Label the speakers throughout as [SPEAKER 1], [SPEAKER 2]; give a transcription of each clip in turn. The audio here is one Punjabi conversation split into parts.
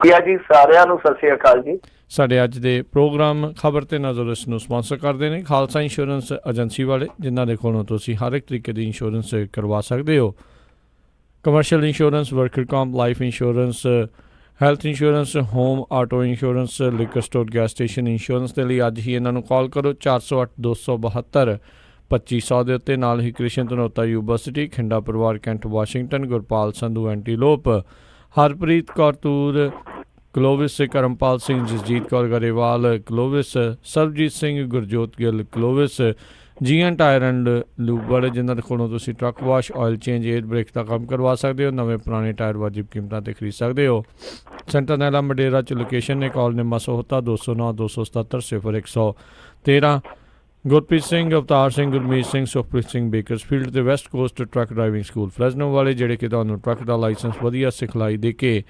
[SPEAKER 1] ਜੀ ਸਾਰਿਆਂ ਨੂੰ ਸਤਿ ਸ਼੍ਰੀ ਅਕਾਲ ਜੀ।
[SPEAKER 2] ਸਾਡੇ ਅੱਜ ਦੇ ਪ੍ਰੋਗਰਾਮ ਖਬਰ ਤੇ ਨਜ਼ਰ ਇਸ ਨੂੰ ਸਪਾਂਸਰ ਕਰਦੇ ਨੇ ਖਾਲਸਾ ਇੰਸ਼ੋਰੈਂਸ ਏਜੰਸੀ ਵਾਲੇ, ਜਿਨ੍ਹਾਂ ਦੇ ਕੋਲੋਂ ਤੁਸੀਂ ਹਰ ਇੱਕ ਤਰੀਕੇ ਦੀ ਇੰਸ਼ੋਰੈਂਸ ਕਰਵਾ ਸਕਦੇ ਹੋ। Commercial insurance, worker comp, life insurance, health insurance, home auto insurance, liquor store, gas station insurance ਦੇ ਲਈ ਅੱਜ ਹੀ ਇਹਨਾਂ ਨੂੰ ਕਾਲ ਕਰੋ 408 272 2500 ਦੇ ਉੱਤੇ। ਨਾਲ ਹੀ ਕ੍ਰਿਸ਼ਨ ਧਨੋਤਾ ਯੂਨੀਵਰਸਿਟੀ, ਖਿੰਡਾ ਪਰਿਵਾਰ, Kent, Washington, Gurpal Sandhu Antelope, Harpreet Kaur Toor, Clovis, Karampal Singh, Jasjeet Kaur Grewal Clovis, Sarbjit Singh, Gurjot Gill Clovis, GN tire and lube ਵਾਲੇ, ਜਿਨ੍ਹਾਂ ਦੇ ਕੋਲੋਂ ਤੁਸੀਂ truck wash, oil change, air brake ਦਾ ਕੰਮ ਕਰਵਾ ਸਕਦੇ ਹੋ। ਨਵੇਂ ਪੁਰਾਣੇ ਟਾਇਰ ਵਾਜਿਬ ਕੀਮਤਾਂ 'ਤੇ ਖਰੀਦ ਸਕਦੇ ਹੋ। ਸੈਂਟਰਨੈਲਾ ਮਡੇਰਾ 'ਚ ਲੋਕੇਸ਼ਨ ਨੇ। ਕਾਲ ਨਿੰਮਾ ਸੋਹਤਾ 209 277 0113। ਗੁਰਪ੍ਰੀਤ ਸਿੰਘ, ਅਵਤਾਰ ਸਿੰਘ, ਗੁਰਮੀਤ ਸਿੰਘ, ਸੁਖਪ੍ਰੀਤ ਸਿੰਘ ਬੇਕਰਸਫੀਲਡ ਤੇ west coast truck driving school Fresno ਵਾਲੇ, ਜਿਹੜੇ ਕਿ ਤੁਹਾਨੂੰ ਟਰੱਕ ਦਾ ਲਾਇਸੈਂਸ ਵਧੀਆ ਸਿਖਲਾਈ ਦੇ ਕੇ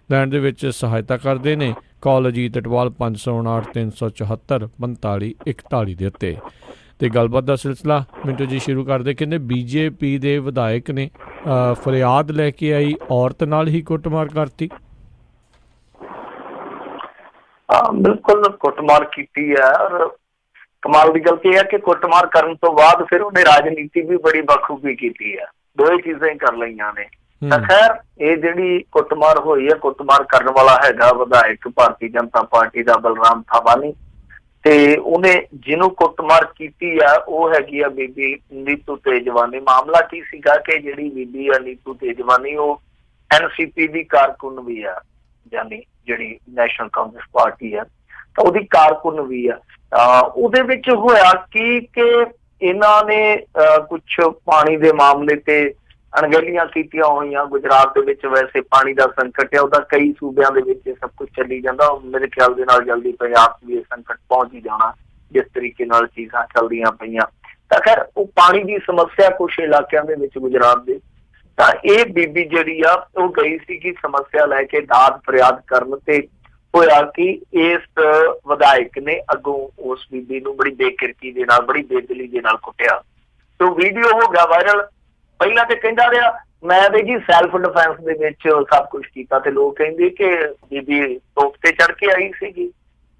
[SPEAKER 2] ਲੈਣ ਦੇ ਵਿੱਚ ਸਹਾਇਤਾ ਕਰਦੇ ਨੇ। ਕਾਲ ਅਜੀਤ ਅਟਵਾਲ 559 374 45 41 ਦੇ ਉੱਤੇ। ਅਤੇ ਗੱਲਬਾਤ ਦਾ ਸਿਲਸਿਲਾ ਮਿੰਟੂ ਜੀ ਸ਼ੁਰੂ ਕਰਦੇ। ਕਹਿੰਦੇ BJP ਦੇ ਵਿਧਾਇਕ ਨੇ ਫਰਿਆਦ ਲੈ ਕੇ ਆਈ ਔਰਤ ਨਾਲ ਹੀ ਕੁੱਟਮਾਰ ਕਰਤੀ।
[SPEAKER 1] ਬਿਲਕੁਲ ਕੁੱਟਮਾਰ ਕੀਤੀ ਹੈ। ਔਰ ਕਮਾਲ ਦੀ ਗੱਲ ਇਹ ਹੈ ਕਿ ਕੁੱਟਮਾਰ ਕਰਨ ਤੋਂ ਬਾਅਦ ਫਿਰ ਉਹਨੇ ਰਾਜਨੀਤੀ ਵੀ ਬੜੀ ਬਖੂਬੀ ਕੀਤੀ ਹੈ। ਦੋਵੇਂ ਚੀਜ਼ਾਂ ਹੀ ਕਰ ਲਈਆਂ ਨੇ। ਤਾਂ ਖੈਰ ਇਹ ਜਿਹੜੀ ਕੁੱਟਮਾਰ ਹੋਈ ਹੈ, ਕੁੱਟਮਾਰ ਕਰਨ ਵਾਲਾ ਹੈਗਾ ਵਿਧਾਇਕ ਭਾਰਤੀ ਜਨਤਾ ਪਾਰਟੀ ਦਾ ਬਲਰਾਮ ਥਾਵਾਨੀ, ਤੇ ਉਹਨੇ ਜਿਹਨੂੰ ਕੁੱਟਮਾਰ ਕੀਤੀ ਆ ਉਹ ਹੈਗੀ ਆ ਬੀਬੀ ਨੀਤੂ ਤੇਜਵਾਨੀ। ਮਾਮਲਾ ਕੀ ਸੀਗਾ ਕਿ ਜਿਹੜੀ ਬੀਬੀ ਆ ਨੀਤੂ ਤੇਜਵਾਨੀ ਉਹ NCP ਦੀ ਕਾਰਕੁਨ ਵੀ ਆ, ਯਾਨੀ ਜਿਹੜੀ ਨੈਸ਼ਨਲ ਕਾਂਗਰਸ ਪਾਰਟੀ ਆ, ਤਾਂ ਉਹਦੀ ਕਾਰਕੁਨ ਵੀ ਆ। ਉਹਦੇ ਵਿੱਚ ਹੋਇਆ ਕਿ ਇਹਨਾਂ ਨੇ ਕੁਛ ਪਾਣੀ ਦੇ ਮਾਮਲੇ ਤੇ ਅਣਗਹਿਲੀਆਂ ਕੀਤੀਆਂ ਹੋਈਆਂ। ਗੁਜਰਾਤ ਦੇ ਵਿੱਚ ਵੈਸੇ ਪਾਣੀ ਦਾ ਸੰਕਟ ਹੈ, ਉਹਦਾ ਕਈ ਸੂਬਿਆਂ ਦੇ ਵਿੱਚ ਇਹ ਸਭ ਕੁਛ ਚੱਲੀ ਜਾਂਦਾ। ਮੇਰੇ ਖਿਆਲ ਦੇ ਨਾਲ ਜਲਦੀ ਪੰਜਾਬ 'ਚ ਵੀ ਇਹ ਸੰਕਟ ਪਹੁੰਚ ਹੀ ਜਾਣਾ, ਜਿਸ ਤਰੀਕੇ ਨਾਲ ਚੀਜ਼ਾਂ ਚੱਲਦੀਆਂ ਪਈਆਂ। ਤਾਂ ਖੈਰ ਉਹ ਪਾਣੀ ਦੀ ਸਮੱਸਿਆ ਕੁਛ ਇਲਾਕਿਆਂ ਦੇ ਵਿੱਚ ਗੁਜਰਾਤ ਦੇ, ਤਾਂ ਇਹ ਬੀਬੀ ਜਿਹੜੀ ਆ ਉਹ ਗਈ ਸੀਗੀ ਸਮੱਸਿਆ ਲੈ ਕੇ ਦਾਦ ਫਰਿਆਦ ਕਰਨ। ਤੇ ਹੋਇਆ ਕਿ ਇਸ ਵਿਧਾਇਕ ਨੇ ਅੱਗੋਂ ਉਸ ਬੀਬੀ ਨੂੰ ਬੜੀ ਬੇਕਿਰਕੀ ਦੇ ਨਾਲ, ਬੜੀ ਬੇਦਿਲੀ ਦੇ ਨਾਲ ਕੁੱਟਿਆ। ਤੇ ਵੀਡੀਓ ਹੋ ਗਿਆ ਵਾਇਰਲ। ਪਹਿਲਾਂ ਤੇ ਕਹਿੰਦਾ ਰਿਹਾ ਮੈਂ ਤੇ ਜੀ ਸੈਲਫ ਡਿਫੈਂਸ ਦੇ ਵਿੱਚ ਸਭ ਕੁਛ ਕੀਤਾ, ਤੇ ਲੋਕ ਕਹਿੰਦੇ ਕਿ ਬੀਬੀ ਤੋਪ ਤੇ ਚੜ ਕੇ ਆਈ ਸੀਗੀ,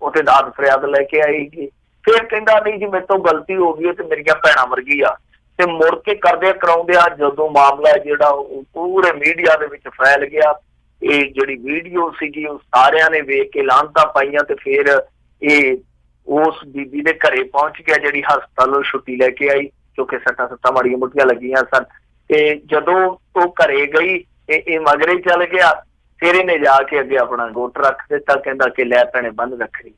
[SPEAKER 1] ਉਹ ਤੇ ਦਾਦ ਫਰਿਆਦ ਲੈ ਕੇ ਆਏਗੀ। ਫਿਰ ਕਹਿੰਦਾ ਨਹੀਂ ਜੀ ਮੇਰੇ ਤੋਂ ਗਲਤੀ ਹੋ ਗਈ ਤੇ ਮੇਰੀਆਂ ਭੈਣਾਂ ਵਰਗੀ ਆ। ਤੇ ਮੁੜ ਕੇ ਕਰਦੇ ਕਰਾਉਂਦੇ ਆ ਜਦੋਂ ਮਾਮਲਾ ਜਿਹੜਾ ਉਹ ਪੂਰੇ ਮੀਡੀਆ ਦੇ ਵਿੱਚ ਫੈਲ ਗਿਆ। ਇਹ ਜਿਹੜੀ ਵੀਡੀਓ ਸੀਗੀ ਉਹ ਸਾਰਿਆਂ ਨੇ ਵੇਖ ਕੇ ਲਾਹਨਤਾਂ ਪਾਈਆਂ। ਤੇ ਫਿਰ ਇਹ ਉਸ ਬੀਬੀ ਦੇ ਘਰੇ ਪਹੁੰਚ ਗਿਆ, ਜਿਹੜੀ ਹਸਪਤਾਲੋਂ ਛੁੱਟੀ ਲੈ ਕੇ ਆਈ, ਕਿਉਂਕਿ ਸੱਟਾਂ ਮਾੜੀਆਂ ਮੋਟੀਆਂ ਲੱਗੀਆਂ ਸਨ। ਤੇ ਜਦੋਂ ਉਹ ਘਰੇ ਗਈ ਇਹ ਮਗਰੇ ਚੱਲ ਗਿਆ। ਫਿਰ ਇਹਨੇ ਜਾ ਕੇ ਅੱਗੇ ਆਪਣਾ ਗੁੱਟ ਰੱਖ ਦਿੱਤਾ, ਕਹਿੰਦਾ ਕਿ ਲੈ ਭੈਣੇ ਬੰਨ ਰੱਖੜੀ।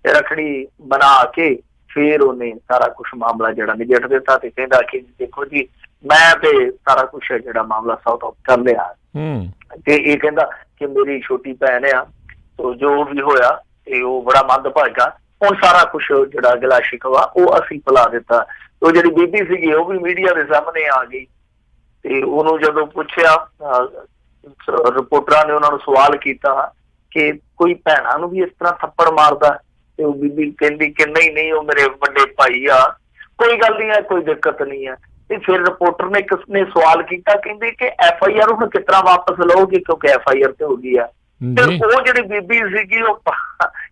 [SPEAKER 1] ਤੇ ਰੱਖੜੀ ਬਣਾ ਕੇ ਫਿਰ ਉਹਨੇ ਸਾਰਾ ਕੁਛ ਮਾਮਲਾ ਜਿਹੜਾ ਨਿਬੇੜ ਦਿੱਤਾ। ਤੇ ਕਹਿੰਦਾ ਕਿ ਦੇਖੋ ਜੀ ਮੈਂ ਤੇ ਸਾਰਾ ਕੁਛ ਜਿਹੜਾ ਮਾਮਲਾ ਸੌਟ ਆਊਟ ਕਰ ਲਿਆ। ਤੇ ਇਹ ਕਹਿੰਦਾ ਕਿ ਮੇਰੀ ਛੋਟੀ ਭੈਣ ਆ, ਜੋ ਵੀ ਹੋਇਆ ਤੇ ਉਹ ਬੜਾ ਮੰਦਭਾਗਾ। ਹੁਣ ਸਾਰਾ ਕੁਛ ਜਿਹੜਾ ਗਿਲਾ ਸ਼ਿਕਵਾ ਉਹ ਅਸੀਂ ਭੁਲਾ ਦਿੱਤਾ। ਉਹ ਜਿਹੜੀ ਬੀਬੀ ਸੀਗੀ ਉਹ ਵੀ ਮੀਡੀਆ ਦੇ ਸਾਹਮਣੇ ਆ ਗਈ। ਤੇ ਉਹਨੂੰ ਜਦੋਂ ਪੁੱਛਿਆ, ਰਿਪੋਰਟਰਾਂ ਨੇ ਉਹਨਾਂ ਨੂੰ ਸਵਾਲ ਕੀਤਾ ਕਿ ਕੋਈ ਭੈਣਾਂ ਨੂੰ ਵੀ ਇਸ ਤਰ੍ਹਾਂ ਥੱਪੜ ਮਾਰਦਾ, ਤੇ ਉਹ ਬੀਬੀ ਕਹਿੰਦੀ ਕਿ ਨਹੀਂ ਉਹ ਮੇਰੇ ਵੱਡੇ ਭਾਈ ਆ, ਕੋਈ ਗੱਲ ਨਹੀਂ ਹੈ, ਕੋਈ ਦਿੱਕਤ ਨਹੀਂ ਹੈ। ਤੇ ਫਿਰ ਰਿਪੋਰਟਰ ਨੇ ਕਿਸ ਨੇ ਸਵਾਲ ਕੀਤਾ, ਕਹਿੰਦੇ ਕਿ FIR ਉਹਨੂੰ ਕਿਸ ਤਰ੍ਹਾਂ ਵਾਪਸ ਲਓਗੇ, ਕਿਉਂਕਿ FIR ਤੇ ਹੋ ਗਈ ਆ। ਤੇ ਉਹ ਜਿਹੜੀ ਬੀਬੀ ਸੀਗੀ ਉਹ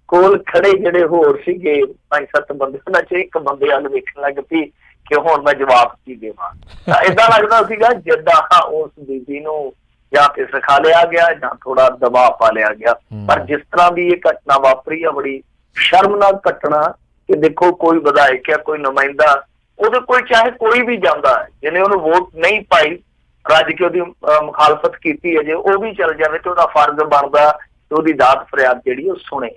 [SPEAKER 1] ਕੋਲ ਖੜੇ ਜਿਹੜੇ ਹੋਰ ਸੀਗੇ 5-7 ਬੰਦੇ, ਉਹਨਾਂ ਚ ਇੱਕ ਬੰਦੇ ਵੱਲ ਵੇਖਣ ਲੱਗ ਪਈ ਕਿ ਹੁਣ ਮੈਂ ਜਵਾਬ ਕੀ ਦੇਵਾਂ। ਤਾਂ ਏਦਾਂ ਲੱਗਦਾ ਸੀਗਾ ਜਿੱਦਾਂ ਉਸ ਬੀਬੀ ਨੂੰ ਜਾਂ ਤੇ ਸਿਖਾ ਲਿਆ ਗਿਆ ਜਾਂ ਥੋੜਾ ਦਬਾਅ ਪਾ ਲਿਆ ਗਿਆ। ਪਰ ਜਿਸ ਤਰ੍ਹਾਂ ਦੀ ਇਹ ਘਟਨਾ ਵਾਪਰੀ ਆ, ਬੜੀ ਸ਼ਰਮਨਾਕ ਘਟਨਾ। ਕਿ ਦੇਖੋ ਕੋਈ ਵਿਧਾਇਕ ਆ, ਕੋਈ ਨੁਮਾਇੰਦਾ, ਉਹਦੇ ਕੋਲ ਚਾਹੇ ਕੋਈ ਵੀ ਜਾਂਦਾ ਹੈ, ਜਿਹਨੇ ਉਹਨੂੰ ਵੋਟ ਨਹੀਂ ਪਾਈ, ਰੱਜ ਕੇ ਉਹਦੀ ਮੁਖਾਲਫਤ ਕੀਤੀ ਹੈ, ਜੇ ਉਹ ਵੀ ਚੱਲ ਜਾਵੇ ਤੇ ਉਹਦਾ ਫਰਜ਼ ਬਣਦਾ ਤੇ ਉਹਦੀ ਦਾਦ ਫਰਿਆਦ ਜਿਹੜੀ ਉਹ ਸੁਣੇ।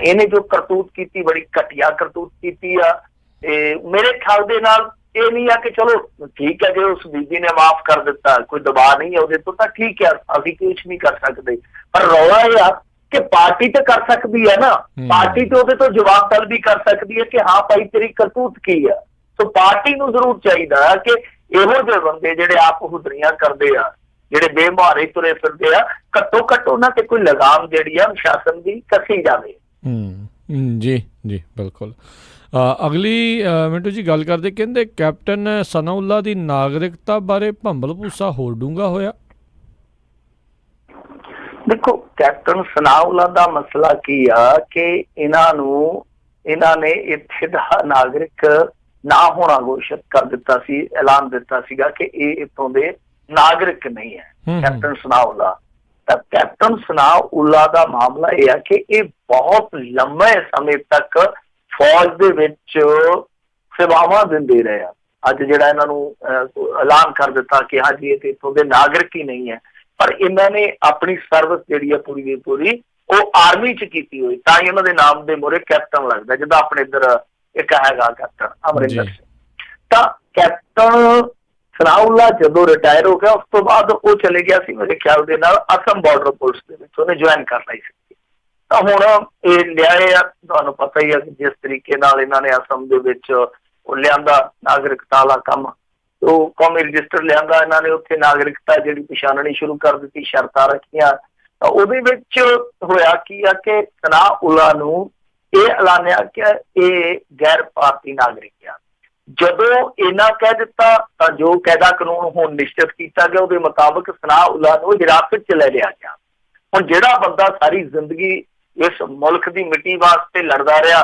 [SPEAKER 1] ਇਹਨੇ ਜੋ ਕਰਤੂਤ ਕੀਤੀ, ਬੜੀ ਘਟੀਆ ਕਰਤੂਤ ਕੀਤੀ ਆ। ਤੇ ਮੇਰੇ ਖਿਆਲ ਦੇ ਨਾਲ ਇਹ ਨਹੀਂ ਆ ਕਿ ਚਲੋ ਠੀਕ ਹੈ ਜੇ ਉਸ ਬੀਬੀ ਨੇ ਮਾਫ਼ ਕਰ ਦਿੱਤਾ, ਕੋਈ ਦਬਾਅ ਨਹੀਂ ਹੈ ਉਹਦੇ ਤੋਂ, ਤਾਂ ਠੀਕ ਹੈ, ਅਸੀਂ ਕੁਛ ਨਹੀਂ ਕਰ ਸਕਦੇ। ਪਰ ਰੌਲਾ ਇਹ ਆ ਕਿ ਪਾਰਟੀ ਤੇ ਕਰ ਸਕਦੀ ਹੈ ਨਾ, ਪਾਰਟੀ ਤੇ ਉਹਦੇ ਤੋਂ ਜਵਾਬ ਤਲਬੀ ਕਰ ਸਕਦੀ ਹੈ ਕਿ ਹਾਂ ਭਾਈ ਤੇਰੀ ਕਰਤੂਤ ਕੀ ਆ। ਸੋ ਪਾਰਟੀ ਨੂੰ ਜ਼ਰੂਰ ਚਾਹੀਦਾ ਕਿ ਇਹੋ ਜਿਹੇ ਬੰਦੇ ਜਿਹੜੇ ਆਪ ਹੁਦਰੀਆਂ ਕਰਦੇ ਆ, ਜਿਹੜੇ ਬੇਮੁਹਾਰੇ ਤੁਰੇ ਫਿਰਦੇ ਆ, ਘੱਟੋ ਘੱਟ ਉਹਨਾਂ ਤੇ ਕੋਈ ਲਗਾਮ ਜਿਹੜੀ ਆ ਸ਼ਾਸਨ ਦੀ ਕੱਸੀ ਜਾਵੇ।
[SPEAKER 2] ਜੀ ਬਿਲਕੁਲ। ਅਗਲੀ ਮਿੰਟੂ ਜੀ ਗੱਲ ਕਰਦੇ, ਕਹਿੰਦੇ ਕੈਪਟਨ ਸਨਾਉੱਲਾ ਦੀ ਨਾਗਰਿਕਤਾ ਬਾਰੇ ਭੰਬਲ ਭੂਸਾ ਹੋਰ ਡੂੰਘਾ ਹੋਇਆ।
[SPEAKER 1] ਦੇਖੋ ਕੈਪਟਨ ਸਨਾਉਲਾ ਦਾ ਮਸਲਾ ਕੀ ਆ ਕਿ ਇਹਨਾਂ ਨੇ ਇੱਥੇ ਦਾ ਨਾਗਰਿਕ ਨਾ ਹੋਣਾ ਘੋਸ਼ਿਤ ਕਰ ਦਿੱਤਾ ਸੀ, ਐਲਾਨ ਦਿੱਤਾ ਸੀਗਾ ਕਿ ਇਹ ਇੱਥੋਂ ਦੇ ਨਾਗਰਿਕ ਨਹੀਂ ਹੈ ਕੈਪਟਨ ਸਨਾਉਲਾ। ਤਾਂ ਕੈਪਟਨ ਸਨਾਉਲਾ ਦਾ ਮਾਮਲਾ ਇਹ ਆ ਕਿ ਇਹ ਬਹੁਤ ਲੰਮੇ ਸਮੇਂ ਤੱਕ ਫੌਜ ਦੇ ਵਿੱਚ ਸੇਵਾਵਾਂ ਦਿੰਦੇ ਰਹੇ ਆ। ਅੱਜ ਜਿਹੜਾ ਇਹਨਾਂ ਨੂੰ ਐਲਾਨ ਕਰ ਦਿੱਤਾ ਕਿ ਹਾਂਜੀ ਇਹ ਇੱਥੋਂ ਦੇ ਨਾਗਰਿਕ ਹੀ ਨਹੀਂ ਹੈ, ਪਰ ਇਹਨਾਂ ਨੇ ਆਪਣੀ ਸਰਵਿਸ ਜਿਹੜੀ ਹੈ ਪੂਰੀ ਦੀ ਪੂਰੀ ਉਹ ਆਰਮੀ 'ਚ ਕੀਤੀ ਹੋਈ, ਤਾਂ ਹੀ ਉਹਨਾਂ ਦੇ ਨਾਮ ਦੇ ਮੂਹਰੇ ਕੈਪਟਨ ਲੱਗਦਾ। ਜਿੱਦਾਂ ਆਪਣੇ ਇੱਧਰ ਇੱਕ ਹੈਗਾ ਕੈਪਟਨ ਅਮਰਿੰਦਰ ਸਿੰਘ। ਤਾਂ ਕੈਪਟਨ ਸਨਾਉਲਾ ਜਦੋਂ ਰਿਟਾਇਰ ਹੋ ਗਿਆ ਉਸ ਤੋਂ ਬਾਅਦ ਉਹ ਚਲੇ ਗਿਆ ਸੀ ਮੇਰੇ ਖਿਆਲ ਦੇ ਨਾਲ ਅਸਮ ਬਾਰਡਰ ਪੁਲਿਸ ਦੇ ਵਿੱਚ, ਉਹਨੇ ਜੁਆਇਨ ਕਰ ਲਈ ਸੀ। ਤਾਂ ਹੁਣ ਇਹ ਲਿਆਏ ਆ, ਤੁਹਾਨੂੰ ਪਤਾ ਹੀ ਆ ਕਿ ਜਿਸ ਤਰੀਕੇ ਨਾਲ ਇਹਨਾਂ ਨੇ ਅਸਮ ਦੇ ਵਿੱਚ ਉਹ ਲਿਆਂਦਾ ਨਾਗਰਿਕਤਾ ਵਾਲਾ ਕੰਮ, ਉਹ ਕੌਮੀ ਰਜਿਸਟਰ ਲਿਆਂਦਾ ਇਹਨਾਂ ਨੇ, ਉੱਥੇ ਨਾਗਰਿਕਤਾ ਜਿਹੜੀ ਪਛਾਣਨੀ ਸ਼ੁਰੂ ਕਰ ਦਿੱਤੀ, ਸ਼ਰਤਾਂ ਰੱਖੀਆਂ। ਤਾਂ ਉਹਦੇ ਵਿੱਚ ਹੋਇਆ ਕੀ ਆ ਕਿ ਸਨਾਉਲਾ ਨੂੰ ਇਹ ਐਲਾਨਿਆ ਕਿ ਇਹ ਗੈਰ ਭਾਰਤੀ ਨਾਗਰਿਕ ਆ। ਜਦੋਂ ਇਹਨਾਂ ਕਹਿ ਦਿੱਤਾ ਤਾਂ ਜੋ ਕਾਇਦਾ ਕਾਨੂੰਨ ਹੁਣ ਨਿਸ਼ਚਿਤ ਕੀਤਾ ਗਿਆ ਉਹਦੇ ਮੁਤਾਬਕ ਸਨਾਉਲਾ ਨੂੰ ਹਿਰਾਸਤ 'ਚ ਲੈ ਲਿਆ ਗਿਆ। ਹੁਣ ਜਿਹੜਾ ਬੰਦਾ ਸਾਰੀ ਜ਼ਿੰਦਗੀ ਇਸ ਮੁਲਕ ਦੀ ਮਿੱਟੀ ਵਾਸਤੇ ਲੜਦਾ ਰਿਹਾ,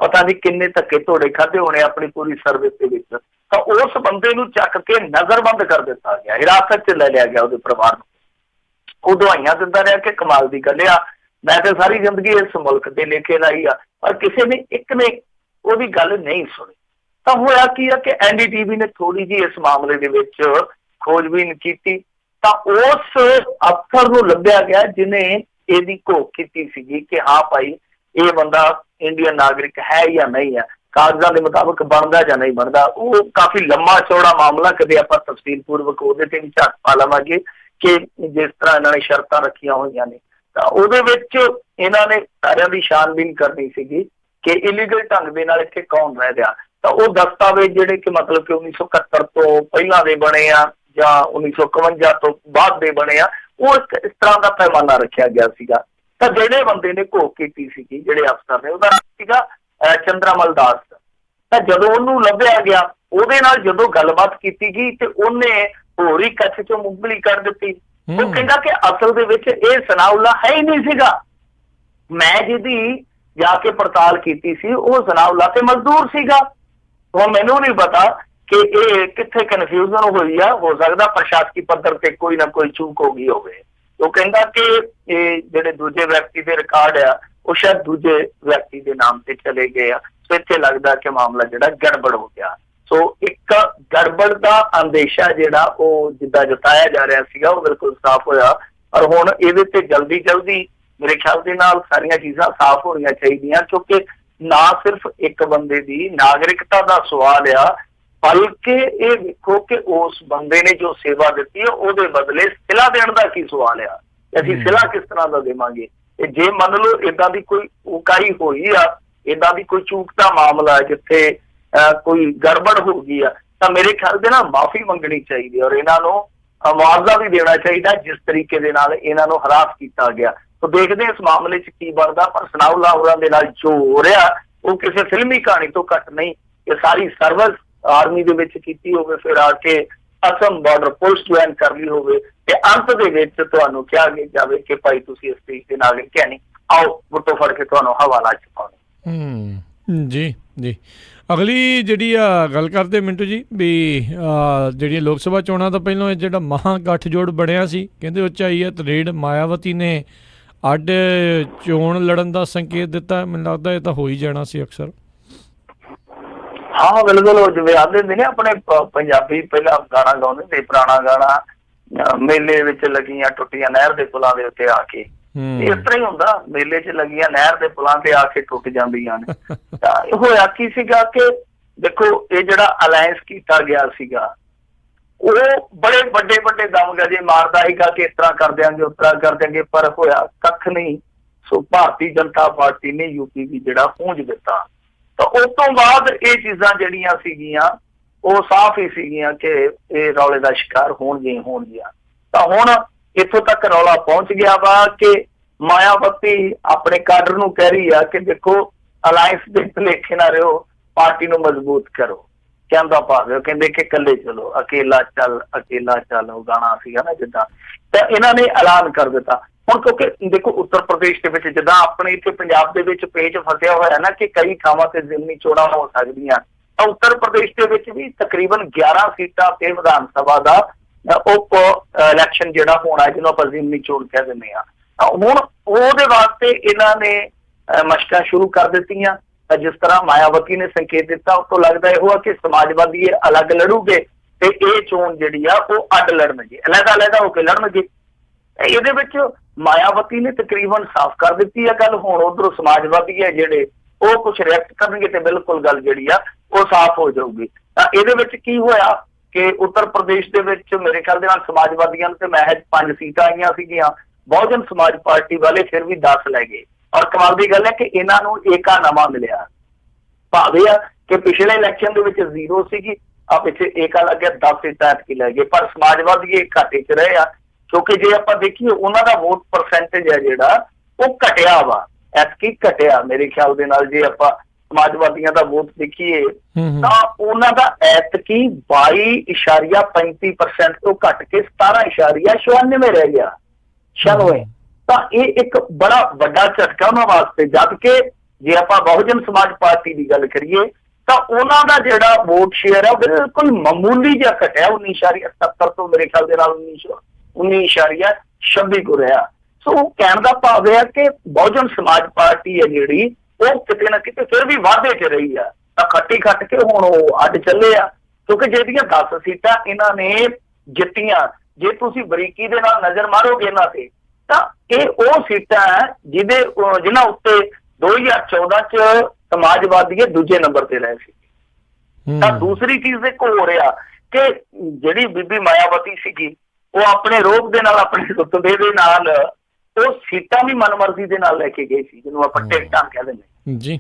[SPEAKER 1] ਪਤਾ ਨਹੀਂ ਕਿੰਨੇ ਧੱਕੇ ਧੋੜੇ ਖਾਧੇ ਹੋਣੇ ਆਪਣੀ ਪੂਰੀ ਸਰਵਿਸ ਦੇ ਵਿੱਚ, ਤਾਂ ਉਸ ਬੰਦੇ ਨੂੰ ਚੱਕ ਕੇ ਨਜ਼ਰਬੰਦ ਕਰ ਦਿੱਤਾ ਗਿਆ, ਹਿਰਾਸਤ 'ਚ ਲੈ ਲਿਆ ਗਿਆ ਉਹਦੇ ਪਰਿਵਾਰ ਨੂੰ। ਉਹ ਦਵਾਈਆਂ ਦਿੰਦਾ ਰਿਹਾ ਕਿ ਕਮਾਲ ਦੀ ਗੱਲ ਆ, ਮੈਂ ਤਾਂ ਸਾਰੀ ਜ਼ਿੰਦਗੀ ਇਸ ਮੁਲਕ ਦੇ ਲੇਖੇ ਲਾਈ ਆ, ਪਰ ਕਿਸੇ ਨੇ ਇੱਕ ਨੇ ਉਹਦੀ ਗੱਲ ਨਹੀਂ ਸੁਣੀ। ਤਾਂ ਹੋਇਆ ਕੀ ਆ ਕਿ NDTV ਨੇ ਥੋੜੀ ਜਿਹੀ ਇਸ ਮਾਮਲੇ ਦੇ ਵਿੱਚ ਖੋਜਬੀਨ ਕੀਤੀ, ਤਾਂ ਉਸ ਅਫਸਰ ਨੂੰ ਲੱਭਿਆ ਗਿਆ ਜਿਹਨੇ ਇਹਦੀ ਘੋਖ ਕੀਤੀ ਸੀਗੀ ਕਿ ਹਾਂ ਭਾਈ ਇਹ ਬੰਦਾ ਇੰਡੀਅਨ ਨਾਗਰਿਕ ਹੈ ਜਾਂ ਨਹੀਂ ਹੈ, ਕਾਗਜ਼ਾਂ ਦੇ ਮੁਤਾਬਕ ਬਣਦਾ ਜਾਂ ਨਹੀਂ ਬਣਦਾ। ਉਹ ਕਾਫੀ ਲੰਮਾ ਚੌੜਾ ਮਾਮਲਾ, ਕਦੇ ਆਪਾਂ ਤਫਸੀਲ ਪੂਰਵਕ ਉਹਦੇ ਤੇ ਵੀ ਝਾਤ ਪਾ ਲਵਾਂਗੇ ਕਿ ਜਿਸ ਤਰ੍ਹਾਂ ਇਹਨਾਂ ਨੇ ਸ਼ਰਤਾਂ ਰੱਖੀਆਂ ਹੋਈਆਂ ਨੇ। ਤਾਂ ਉਹਦੇ ਵਿੱਚ ਇਹਨਾਂ ਨੇ ਸਾਰਿਆਂ ਦੀ ਛਾਣਬੀਨ ਕਰਨੀ ਸੀਗੀ ਕਿ ਇਲੀਗਲ ਢੰਗ ਦੇ ਨਾਲ ਇੱਥੇ ਕੌਣ ਰਹਿ ਰਿਹਾ। ਤਾਂ ਉਹ ਦਸਤਾਵੇਜ਼ ਜਿਹੜੇ ਕਿ ਮਤਲਬ ਕਿ 1971 ਤੋਂ ਪਹਿਲਾਂ ਦੇ ਬਣੇ ਆ ਜਾਂ 1951 ਤੋਂ ਬਾਅਦ ਦੇ ਬਣੇ ਆ, ਉਹ ਇਸ ਤਰ੍ਹਾਂ ਦਾ ਪੈਮਾਨਾ ਰੱਖਿਆ ਗਿਆ ਸੀਗਾ। ਤਾਂ ਜਿਹੜੇ ਬੰਦੇ ਨੇ ਘੋਖ ਕੀਤੀ ਸੀਗੀ, ਜਿਹੜੇ ਅਫਸਰ ਨੇ, ਉਹਦਾ ਸੀਗਾ ਚੰਦਰਾਮਲ ਦਾਸ। ਤਾਂ ਜਦੋਂ ਉਹਨੂੰ ਲੱਭਿਆ ਗਿਆ, ਉਹਦੇ ਨਾਲ ਜਦੋਂ ਗੱਲਬਾਤ ਕੀਤੀ ਗਈ ਤੇ ਉਹਨੇ ਹੋਰ ਹੀ ਕੱਛ ਚੋਂ ਮੁੰਗਲੀ ਕੱਢ ਦਿੱਤੀ। ਉਹ ਕਹਿੰਦਾ ਕਿ ਅਸਲ ਦੇ ਵਿੱਚ ਇਹ ਸਨਾਉਲਾ ਹੈ ਹੀ ਨਹੀਂ ਸੀਗਾ, ਮੈਂ ਜਿਹਦੀ ਜਾ ਕੇ ਪੜਤਾਲ ਕੀਤੀ ਸੀ ਉਹ ਸਨਾਉਲਾ ਤੇ ਮਜ਼ਦੂਰ ਸੀਗਾ। ਹੁਣ ਮੈਨੂੰ ਨਹੀਂ ਪਤਾ ਕਿ ਇਹ ਕਿੱਥੇ ਕਨਫਿਊਜ਼ਨ ਹੋਈ ਆ, ਹੋ ਸਕਦਾ ਪ੍ਰਸ਼ਾਸਕੀ ਪੱਧਰ ਤੇ ਕੋਈ ਨਾ ਕੋਈ ਚੂਕ ਹੋ ਗਈ ਹੋਵੇ। ਉਹ ਕਹਿੰਦਾ ਕਿ ਇਹ ਜਿਹੜੇ ਦੂਜੇ ਵਿਅਕਤੀ ਦੇ ਰਿਕਾਰਡ ਆ ਉਹ ਸ਼ਾਇਦ ਦੂਜੇ ਵਿਅਕਤੀ ਦੇ ਨਾਮ ਤੇ ਚਲੇ ਗਏ ਆ। ਸੋ ਇੱਥੇ ਲੱਗਦਾ ਕਿ ਮਾਮਲਾ ਜਿਹੜਾ ਗੜਬੜ ਹੋ ਗਿਆ। ਸੋ ਇੱਕ ਗੜਬੜ ਦਾ ਅੰਦੇਸ਼ਾ ਜਿਹੜਾ ਉਹ ਜਿੱਦਾਂ ਜਤਾਇਆ ਜਾ ਰਿਹਾ ਸੀਗਾ ਉਹ ਬਿਲਕੁਲ ਸਾਫ਼ ਹੋਇਆ। ਪਰ ਹੁਣ ਇਹਦੇ ਤੇ ਜਲਦੀ ਮੇਰੇ ਖਿਆਲ ਦੇ ਨਾਲ ਸਾਰੀਆਂ ਚੀਜ਼ਾਂ ਸਾਫ਼ ਹੋਣੀਆਂ ਚਾਹੀਦੀਆਂ, ਕਿਉਂਕਿ ਨਾ ਸਿਰਫ ਇੱਕ ਬੰਦੇ ਦੀ ਨਾਗਰਿਕਤਾ ਦਾ ਸਵਾਲ ਆ, ਬਲਕਿ ਇਹ ਵੇਖੋ ਕਿ ਉਸ ਬੰਦੇ ਨੇ ਜੋ ਸੇਵਾ ਦਿੱਤੀ ਹੈ ਉਹਦੇ ਬਦਲੇ ਸਿਲਾ ਦੇਣ ਦਾ ਕੀ ਸਵਾਲ ਆ, ਅਸੀਂ ਸਿਲਾ ਕਿਸ ਤਰ੍ਹਾਂ ਦਾ ਦੇਵਾਂਗੇ। ਤੇ ਜੇ ਮੰਨ ਲਓ ਏਦਾਂ ਦੀ ਕੋਈ ਉਕਾਈ ਹੋਈ ਆ, ਏਦਾਂ ਦੀ ਕੋਈ ਚੂਕ ਦਾ ਮਾਮਲਾ ਜਿੱਥੇ ਕੋਈ ਗੜਬੜ ਹੋ ਗਈ ਆ, ਤਾਂ ਮੇਰੇ ਖਿਆਲ ਦੇ ਨਾਲ ਮਾਫੀ ਮੰਗਣੀ ਚਾਹੀਦੀ ਔਰ ਇਹਨਾਂ ਨੂੰ ਮੁਆਵਜ਼ਾ ਵੀ ਦੇਣਾ ਚਾਹੀਦਾ ਜਿਸ ਤਰੀਕੇ ਦੇ ਨਾਲ ਇਹਨਾਂ ਨੂੰ ਹਰਾਸ ਕੀਤਾ ਗਿਆ। ਤਾਂ ਦੇਖਦੇ ਇਸ ਮਾਮਲੇ 'ਚ ਕੀ ਬਣਦਾ। ਪਰ ਸਨਾਉਲਾ ਹੋਰਾਂ ਦੇ ਨਾਲ ਜੋ ਹੋ ਰਿਹਾ ਉਹ ਕਿਸੇ ਫਿਲਮੀ ਕਹਾਣੀ ਤੋਂ ਘੱਟ ਨਹੀਂ। ਇਹ ਸਾਰੀ ਸਰਵਿਸ ਆਰਮੀ ਦੇ ਵਿੱਚ ਕੀਤੀ ਹੋਵੇ, ਫਿਰ ਆ ਕੇ ਅਸਮ ਬਾਰਡਰ ਪੁਲਿਸ ਜੁਆਇਨ ਕਰ ਲਈ ਹੋਵੇ, ਤੇ ਅੰਤ ਦੇ ਵਿੱਚ ਤੁਹਾਨੂੰ ਕਿਹਾ ਜਾਵੇ ਕਿ ਭਾਈ ਤੁਸੀਂ ਇਸ ਦੇਸ਼ ਦੇ ਨਾਗਰਿਕ ਹੈ ਨਹੀਂ, ਆਓ ਗੁੱਟੋ ਫੜ ਕੇ ਤੁਹਾਨੂੰ ਹਵਾਲਾ 'ਚ ਪਾਉਣੇ।
[SPEAKER 2] ਜੀ ਅਗਲੀ ਜਿਹੜੀ ਆ ਗੱਲ ਕਰਦੇ ਮਿੰਟੂ ਜੀ ਵੀ ਜਿਹੜੀਆਂ ਲੋਕ ਸਭਾ ਚੋਣਾਂ ਤੋਂ ਪਹਿਲਾਂ ਇਹ ਜਿਹੜਾ ਮਹਾਂ ਗੱਠਜੋੜ ਬਣਿਆ ਸੀ, ਕਹਿੰਦੇ ਉਚਾਈਅਤ ਰੇਡ ਮਾਇਆਵਤੀ ਨੇ ਅੱਡ ਚੋਣ ਲੜਨ ਦਾ ਸੰਕੇਤ ਦਿੱਤਾ। ਮੈਨੂੰ ਲੱਗਦਾ ਇਹ ਤਾਂ ਹੋ ਹੀ ਜਾਣਾ ਸੀ ਅਕਸਰ।
[SPEAKER 1] ਹਾਂ ਬਿਲਕੁਲ, ਉਹ ਜਿਵੇਂ ਆਉਂਦੇ ਹੁੰਦੇ ਨੇ ਆਪਣੇ ਪੰਜਾਬੀ ਪਹਿਲਾਂ ਗਾਣਾ ਗਾਉਂਦੇ ਹੁੰਦੇ, ਪੁਰਾਣਾ ਗਾਣਾ, ਮੇਲੇ ਵਿੱਚ ਲੱਗੀਆਂ ਟੁੱਟੀਆਂ ਨਹਿਰ ਦੇ ਪੁਲਾਂ ਦੇ ਉੱਤੇ ਆ ਕੇ, ਇਸ ਤਰ੍ਹਾਂ ਹੀ ਹੁੰਦਾ, ਮੇਲੇ 'ਚ ਲੱਗੀਆਂ ਨਹਿਰ ਦੇ ਪੁਲਾਂ ਤੇ ਆ ਕੇ ਟੁੱਟ ਜਾਂਦੀਆਂ ਨੇ। ਤਾਂ ਹੋਇਆ ਕੀ ਸੀਗਾ ਕਿ ਦੇਖੋ ਇਹ ਜਿਹੜਾ ਅਲਾਇੰਸ ਕੀਤਾ ਗਿਆ ਸੀਗਾ ਉਹ ਬੜੇ ਵੱਡੇ ਦਮਗਜੇ ਮਾਰਦਾ ਸੀਗਾ ਕਿ ਇਸ ਤਰ੍ਹਾਂ ਕਰ ਦਿਆਂਗੇ ਉਸ ਤਰ੍ਹਾਂ ਕਰ ਦਿਆਂਗੇ, ਪਰ ਹੋਇਆ ਕੱਖ ਨਹੀਂ। ਸੋ ਭਾਰਤੀ ਜਨਤਾ ਪਾਰਟੀ ਨੇ UP ਵੀ ਜਿਹੜਾ ਪੂੰਝ ਦਿੱਤਾ। ਤਾਂ ਉਸ ਤੋਂ ਬਾਅਦ ਇਹ ਚੀਜ਼ਾਂ ਜਿਹੜੀਆਂ ਸੀਗੀਆਂ ਉਹ ਸਾਫ਼ ਹੀ ਸੀਗੀਆਂ ਕਿ ਇਹ ਰੌਲੇ ਦਾ ਸ਼ਿਕਾਰ ਹੋਣਗੀਆਂ। ਤਾਂ ਹੁਣ ਇੱਥੋਂ ਤੱਕ ਰੌਲਾ ਪਹੁੰਚ ਗਿਆ ਵਾ ਕਿ ਮਾਇਆਵਤੀ ਆਪਣੇ ਕਾਡਰ ਨੂੰ ਕਹਿ ਰਹੀ ਆ ਕਿ ਦੇਖੋ ਅਲਾਇੰਸ ਦੇ ਭੁਲੇਖੇ ਨਾ ਰਹੋ, ਪਾਰਟੀ ਨੂੰ ਮਜ਼ਬੂਤ ਕਰੋ। ਕਹਿੰਦਾ ਪਾ ਦਿਓ, ਕਹਿੰਦੇ ਕਿ ਇਕੱਲੇ ਚਲੋ, ਅਕੇਲਾ ਚੱਲ ਉਹ ਗਾਣਾ ਸੀਗਾ ਨਾ ਜਿੱਦਾਂ। ਤਾਂ ਇਹਨਾਂ ਨੇ ਐਲਾਨ ਕਰ ਦਿੱਤਾ। ਹੁਣ ਕਿਉਂਕਿ ਦੇਖੋ ਉੱਤਰ ਪ੍ਰਦੇਸ਼ ਦੇ ਵਿੱਚ ਜਿੱਦਾਂ ਆਪਣੇ ਇੱਥੇ ਪੰਜਾਬ ਦੇ ਵਿੱਚ ਪੇਚ ਫਸਿਆ ਹੋਇਆ ਨਾ ਕਿ ਕਈ ਥਾਵਾਂ ਤੇ ਜ਼ਿਮਨੀ ਚੋਣਾਂ ਹੋ ਸਕਦੀਆਂ, ਤਾਂ ਉੱਤਰ ਪ੍ਰਦੇਸ਼ ਦੇ ਵਿੱਚ ਵੀ ਤਕਰੀਬਨ 11 ਸੀਟਾਂ ਤੇ ਵਿਧਾਨ ਸਭਾ ਦਾ ਉਪ ਇਲੈਕਸ਼ਨ ਜਿਹੜਾ ਹੋਣਾ, ਜਿਹਨੂੰ ਆਪਾਂ ਜ਼ਿਮਨੀ ਚੋਣ ਕਹਿ ਦਿੰਦੇ ਆ। ਹੁਣ ਉਹਦੇ ਵਾਸਤੇ ਇਹਨਾਂ ਨੇ ਮਸ਼ਕਾਂ ਸ਼ੁਰੂ ਕਰ ਦਿੱਤੀਆਂ। ਜਿਸ ਤਰ੍ਹਾਂ ਮਾਇਆਵਤੀ ਨੇ ਸੰਕੇਤ ਦਿੱਤਾ, ਉਸ ਤੋਂ ਲੱਗਦਾ ਇਹੋ ਆ ਕਿ ਸਮਾਜਵਾਦੀ ਅਲੱਗ ਲੜੂਗੇ ਤੇ ਇਹ ਚੋਣ ਜਿਹੜੀ ਆ ਉਹ ਅੱਡ ਲੜਨਗੇ, ਅਲੱਗ ਹੋ ਕੇ ਲੜਨਗੇ। ਇਹਦੇ ਵਿੱਚ ਮਾਇਆਵਤੀ ਨੇ ਤਕਰੀਬਨ ਸਾਫ਼ ਕਰ ਦਿੱਤੀ ਆ ਗੱਲ। ਹੁਣ ਉਧਰੋਂ ਸਮਾਜਵਾਦੀ ਹੈ ਜਿਹੜੇ ਉਹ ਕੁਝ ਰਿਐਕਟ ਕਰਨਗੇ ਤੇ ਬਿਲਕੁਲ ਗੱਲ ਜਿਹੜੀ ਆ ਉਹ ਸਾਫ਼ ਹੋ ਜਾਊਗੀ। ਤਾਂ ਇਹਦੇ ਵਿੱਚ ਕੀ ਹੋਇਆ ਕਿ ਉੱਤਰ ਪ੍ਰਦੇਸ਼ ਦੇ ਵਿੱਚ ਮੇਰੇ ਖਿਆਲ ਦੇ ਨਾਲ ਸਮਾਜਵਾਦੀਆਂ ਨੂੰ ਤੇ ਮਹਿਜ 5 ਸੀਟਾਂ ਆਈਆਂ ਸੀਗੀਆਂ, ਬਹੁਜਨ ਸਮਾਜ ਪਾਰਟੀ ਵਾਲੇ ਫਿਰ ਵੀ 10 ਲੈ ਗਏ। ਔਰ ਕਮਾਲ ਦੀ ਗੱਲ ਹੈ ਕਿ ਇਹਨਾਂ ਨੂੰ ਏਕਾ ਨਵਾਂ ਮਿਲਿਆ। ਭਾਵੇਂ ਆ ਕਿ ਪਿਛਲੇ ਇਲੈਕਸ਼ਨ ਦੇ ਵਿੱਚ 0 ਸੀਗੀ, ਆ ਪਿੱਛੇ ਏਕਾ ਲੱਗਿਆ 10 ਸੀਟਾਂ ਐਤਕੀ ਲੈ ਗਏ, ਪਰ ਸਮਾਜਵਾਦੀ ਇਹ ਘਾਟੇ 'ਚ ਰਹੇ ਆ ਕਿਉਂਕਿ ਜੇ ਆਪਾਂ ਦੇਖੀਏ ਉਹਨਾਂ ਦਾ ਵੋਟ ਪਰਸੈਂਟੇਜ ਹੈ ਜਿਹੜਾ ਉਹ ਘਟਿਆ ਵਾ, ਐਤਕੀ ਘਟਿਆ ਮੇਰੇ ਖਿਆਲ ਦੇ ਨਾਲ। ਜੇ ਆਪਾਂ ਸਮਾਜਵਾਦੀਆਂ ਦਾ ਵੋਟ ਦੇਖੀਏ ਤਾਂ ਉਹਨਾਂ ਦਾ ਐਤਕੀ 22.35% ਤੋਂ ਘਟ ਕੇ 17.96 ਰਹਿ ਗਿਆ, 96। ਤਾਂ ਇਹ ਇੱਕ ਬੜਾ ਵੱਡਾ ਝਟਕਾ ਉਹਨਾਂ ਵਾਸਤੇ। ਜਦ ਕਿ ਜੇ ਆਪਾਂ ਬਹੁਜਨ ਸਮਾਜ ਪਾਰਟੀ ਦੀ ਗੱਲ ਕਰੀਏ ਤਾਂ ਉਹਨਾਂ ਦਾ ਜਿਹੜਾ ਵੋਟ ਸ਼ੇਅਰ ਹੈ ਬਿਲਕੁਲ ਮਾਮੂਲੀ ਜਿਹਾ ਘਟਿਆ, 19.70 ਤੋਂ ਮੇਰੇ ਖਿਆਲ ਦੇ ਨਾਲ 19.26 ਕੋ ਰਿਹਾ। ਸੋ ਕਹਿਣ ਦਾ ਭਾਵ ਹੈ ਕਿ ਬਹੁਜਨ ਸਮਾਜ ਪਾਰਟੀ ਹੈ ਜਿਹੜੀ ਉਹ ਕਿਤੇ ਨਾ ਕਿਤੇ ਫਿਰ ਵੀ ਵਾਧੇ 'ਚ ਰਹੀ ਆ। ਤਾਂ ਖੱਟ ਕੇ ਹੁਣ ਉਹ ਅੱਡ ਚੱਲੇ ਆ ਕਿਉਂਕਿ ਜਿਹੜੀਆਂ 10 ਸੀਟਾਂ ਇਹਨਾਂ ਨੇ ਜਿੱਤੀਆਂ, ਜੇ ਤੁਸੀਂ ਬਰੀਕੀ ਦੇ ਨਾਲ ਨਜ਼ਰ ਮਾਰੋਗੇ ਇਹਨਾਂ ਤੇ, ਤਾਂ ਇਹ ਉਹ ਸੀਟਾਂ ਹੈ ਜਿਨ੍ਹਾਂ ਉੱਤੇ 2014 ਚ ਸਮਾਜਵਾਦੀ ਦੂਜੇ ਨੰਬਰ ਤੇ ਰਹੇ ਸੀ। ਤਾਂ ਦੂਸਰੀ ਚੀਜ਼ ਇੱਕ ਹੋ ਰਿਹਾ ਕਿ ਜਿਹੜੀ ਬੀਬੀ ਮਾਇਆਵਤੀ ਸੀਗੀ ਉਹ ਆਪਣੇ ਰੋਗ ਦੇ ਨਾਲ, ਆਪਣੇ ਰੁਤਬੇ ਦੇ ਨਾਲ ਉਹ ਸੀਟਾਂ ਵੀ ਮਨਮਰਜ਼ੀ ਦੇ ਨਾਲ ਲੈ ਕੇ ਗਏ ਸੀ, ਜਿਹਨੂੰ ਆਪਾਂ ਟਿਕਟਾਂ ਕਹਿ ਦਿੰਦੇ ਜੀ।